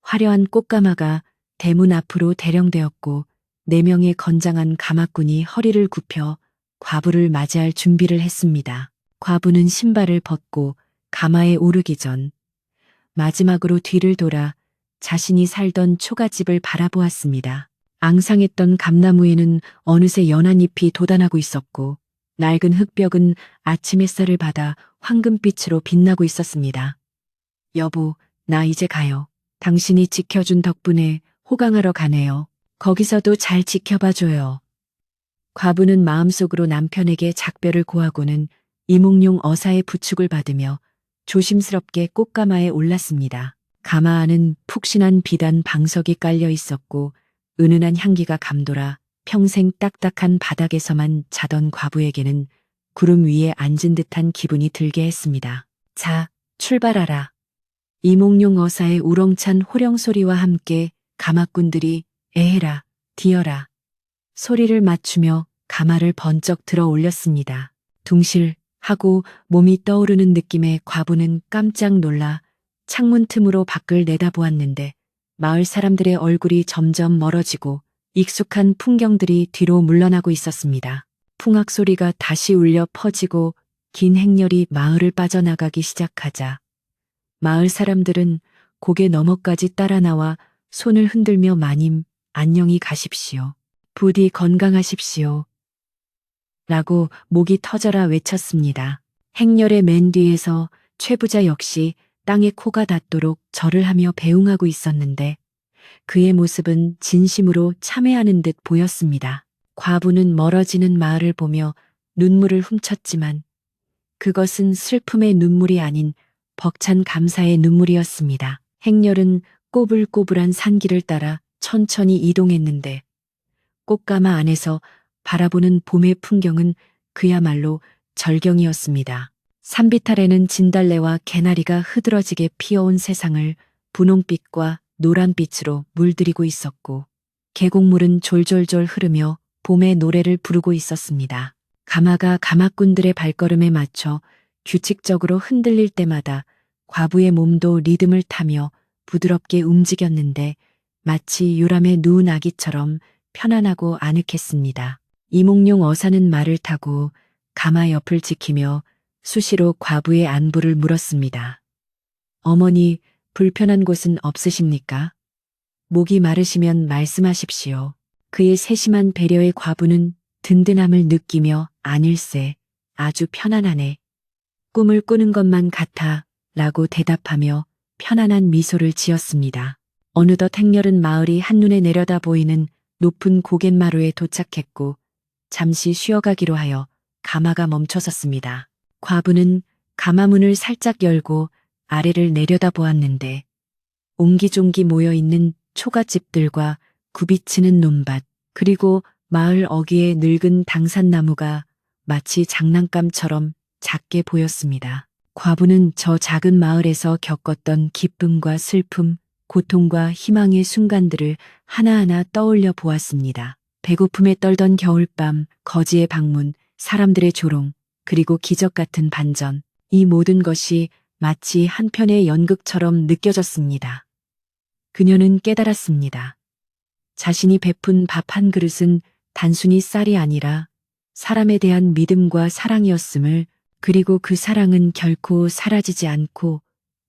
화려한 꽃가마가 대문 앞으로 대령되었고 4명의 건장한 가마꾼이 허리를 굽혀 과부를 맞이할 준비를 했습니다. 과부는 신발을 벗고 가마에 오르기 전 마지막으로 뒤를 돌아 자신이 살던 초가집을 바라보았습니다. 앙상했던 감나무에는 어느새 연한 잎이 돋아나고 있었고 낡은 흙벽은 아침 햇살을 받아 황금빛으로 빛나고 있었습니다. 여보, 나 이제 가요. 당신이 지켜준 덕분에 호강하러 가네요. 거기서도 잘 지켜봐줘요. 과부는 마음속으로 남편에게 작별을 고하고는 이몽룡 어사의 부축을 받으며 조심스럽게 꽃가마에 올랐습니다. 가마 안은 푹신한 비단 방석이 깔려 있었고 은은한 향기가 감돌아 평생 딱딱한 바닥에서만 자던 과부에게는 구름 위에 앉은 듯한 기분이 들게 했습니다. 자, 출발하라. 이몽룡 어사의 우렁찬 호령 소리와 함께 가마꾼들이 에헤라, 디어라 소리를 맞추며 가마를 번쩍 들어 올렸습니다. 둥실 하고 몸이 떠오르는 느낌에 과부는 깜짝 놀라 창문 틈으로 밖을 내다보았는데 마을 사람들의 얼굴이 점점 멀어지고 익숙한 풍경들이 뒤로 물러나고 있었습니다. 풍악 소리가 다시 울려 퍼지고 긴 행렬이 마을을 빠져나가기 시작하자 마을 사람들은 고개 너머까지 따라 나와 손을 흔들며 마님 안녕히 가십시오. 부디 건강하십시오. 라고 목이 터져라 외쳤습니다. 행렬의 맨 뒤에서 최부자 역시 땅에 코가 닿도록 절을 하며 배웅하고 있었는데 그의 모습은 진심으로 참회하는 듯 보였습니다. 과부는 멀어지는 마을을 보며 눈물을 훔쳤지만 그것은 슬픔의 눈물이 아닌 벅찬 감사의 눈물이었습니다. 행렬은 꼬불꼬불한 산길을 따라 천천히 이동했는데 꽃가마 안에서 바라보는 봄의 풍경은 그야말로 절경이었습니다. 산비탈에는 진달래와 개나리가 흐드러지게 피어온 세상을 분홍빛과 노란빛으로 물들이고 있었고 계곡물은 졸졸졸 흐르며 봄의 노래를 부르고 있었습니다. 가마가 가마꾼들의 발걸음에 맞춰 규칙적으로 흔들릴 때마다 과부의 몸도 리듬을 타며 부드럽게 움직였는데 마치 유람에 누운 아기처럼 편안하고 아늑했습니다. 이몽룡 어사는 말을 타고 가마 옆을 지키며 수시로 과부의 안부를 물었습니다. 어머니, 불편한 곳은 없으십니까? 목이 마르시면 말씀하십시오. 그의 세심한 배려에 과부는 든든함을 느끼며 아닐세, 아주 편안하네. 꿈을 꾸는 것만 같아 라고 대답하며 편안한 미소를 지었습니다. 어느덧 행렬은 마을이 한눈에 내려다 보이는 높은 고갯마루에 도착했고 잠시 쉬어가기로 하여 가마가 멈춰섰습니다. 과부는 가마문을 살짝 열고 아래를 내려다 보았는데 옹기종기 모여있는 초가집들과 굽이치는 논밭 그리고 마을 어귀의 늙은 당산나무가 마치 장난감처럼 작게 보였습니다. 과부는 저 작은 마을에서 겪었던 기쁨과 슬픔, 고통과 희망의 순간들을 하나하나 떠올려 보았습니다. 배고픔에 떨던 겨울밤, 거지의 방문, 사람들의 조롱, 그리고 기적 같은 반전. 이 모든 것이 마치 한편의 연극처럼 느껴졌습니다. 그녀는 깨달았습니다. 자신이 베푼 밥 한 그릇은 단순히 쌀이 아니라 사람에 대한 믿음과 사랑이었음을, 그리고 그 사랑은 결코 사라지지 않고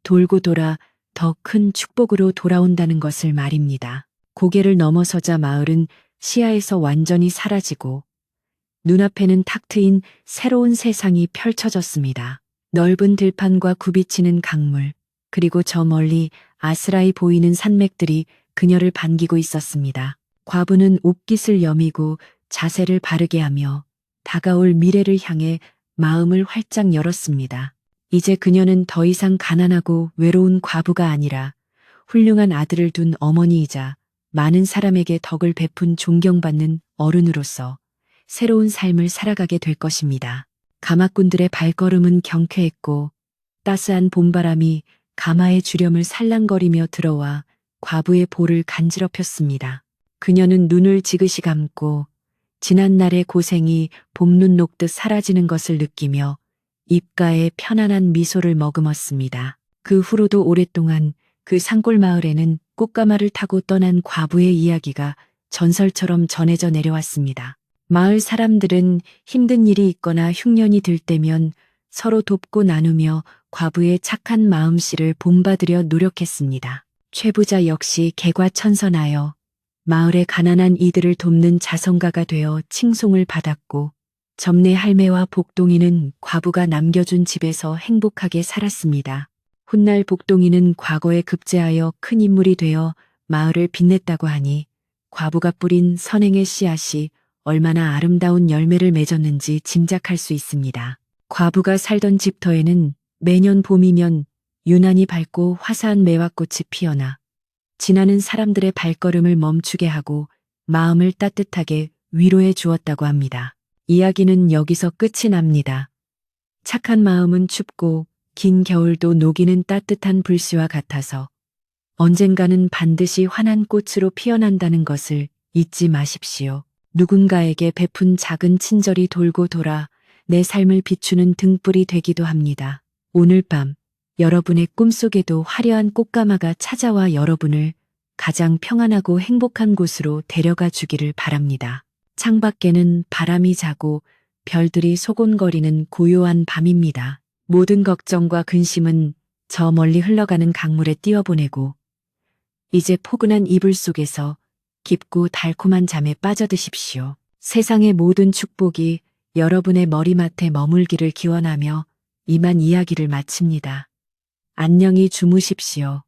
돌고 돌아 더 큰 축복으로 돌아온다는 것을 말입니다. 고개를 넘어서자 마을은 시야에서 완전히 사라지고 눈앞에는 탁 트인 새로운 세상이 펼쳐졌습니다. 넓은 들판과 굽이치는 강물, 그리고 저 멀리 아스라이 보이는 산맥들이 그녀를 반기고 있었습니다. 과부는 옷깃을 여미고 자세를 바르게 하며 다가올 미래를 향해 마음을 활짝 열었습니다. 이제 그녀는 더 이상 가난하고 외로운 과부가 아니라 훌륭한 아들을 둔 어머니이자 많은 사람에게 덕을 베푼 존경받는 어른으로서 새로운 삶을 살아가게 될 것입니다. 가마꾼들의 발걸음은 경쾌했고 따스한 봄바람이 가마의 주렴을 살랑거리며 들어와 과부의 볼을 간지럽혔습니다. 그녀는 눈을 지그시 감고 지난날의 고생이 봄눈 녹듯 사라지는 것을 느끼며 입가에 편안한 미소를 머금었습니다. 그 후로도 오랫동안 그 산골 마을에는 꽃가마를 타고 떠난 과부의 이야기가 전설처럼 전해져 내려왔습니다. 마을 사람들은 힘든 일이 있거나 흉년이 들 때면 서로 돕고 나누며 과부의 착한 마음씨를 본받으려 노력했습니다. 최부자 역시 개과천선하여 마을의 가난한 이들을 돕는 자선가가 되어 칭송을 받았고 점례 할매와 복동이는 과부가 남겨준 집에서 행복하게 살았습니다. 훗날 복동이는 과거에 급제하여 큰 인물이 되어 마을을 빛냈다고 하니 과부가 뿌린 선행의 씨앗이 얼마나 아름다운 열매를 맺었는지 짐작할 수 있습니다. 과부가 살던 집터에는 매년 봄이면 유난히 밝고 화사한 매화꽃이 피어나 지나는 사람들의 발걸음을 멈추게 하고 마음을 따뜻하게 위로해 주었다고 합니다. 이야기는 여기서 끝이 납니다. 착한 마음은 춥고 긴 겨울도 녹이는 따뜻한 불씨와 같아서 언젠가는 반드시 환한 꽃으로 피어난다는 것을 잊지 마십시오. 누군가에게 베푼 작은 친절이 돌고 돌아 내 삶을 비추는 등불이 되기도 합니다. 오늘 밤 여러분의 꿈속에도 화려한 꽃가마가 찾아와 여러분을 가장 평안하고 행복한 곳으로 데려가 주기를 바랍니다. 창밖에는 바람이 자고 별들이 소곤거리는 고요한 밤입니다. 모든 걱정과 근심은 저 멀리 흘러가는 강물에 띄워보내고 이제 포근한 이불 속에서 깊고 달콤한 잠에 빠져드십시오. 세상의 모든 축복이 여러분의 머리맡에 머물기를 기원하며 이만 이야기를 마칩니다. 안녕히 주무십시오.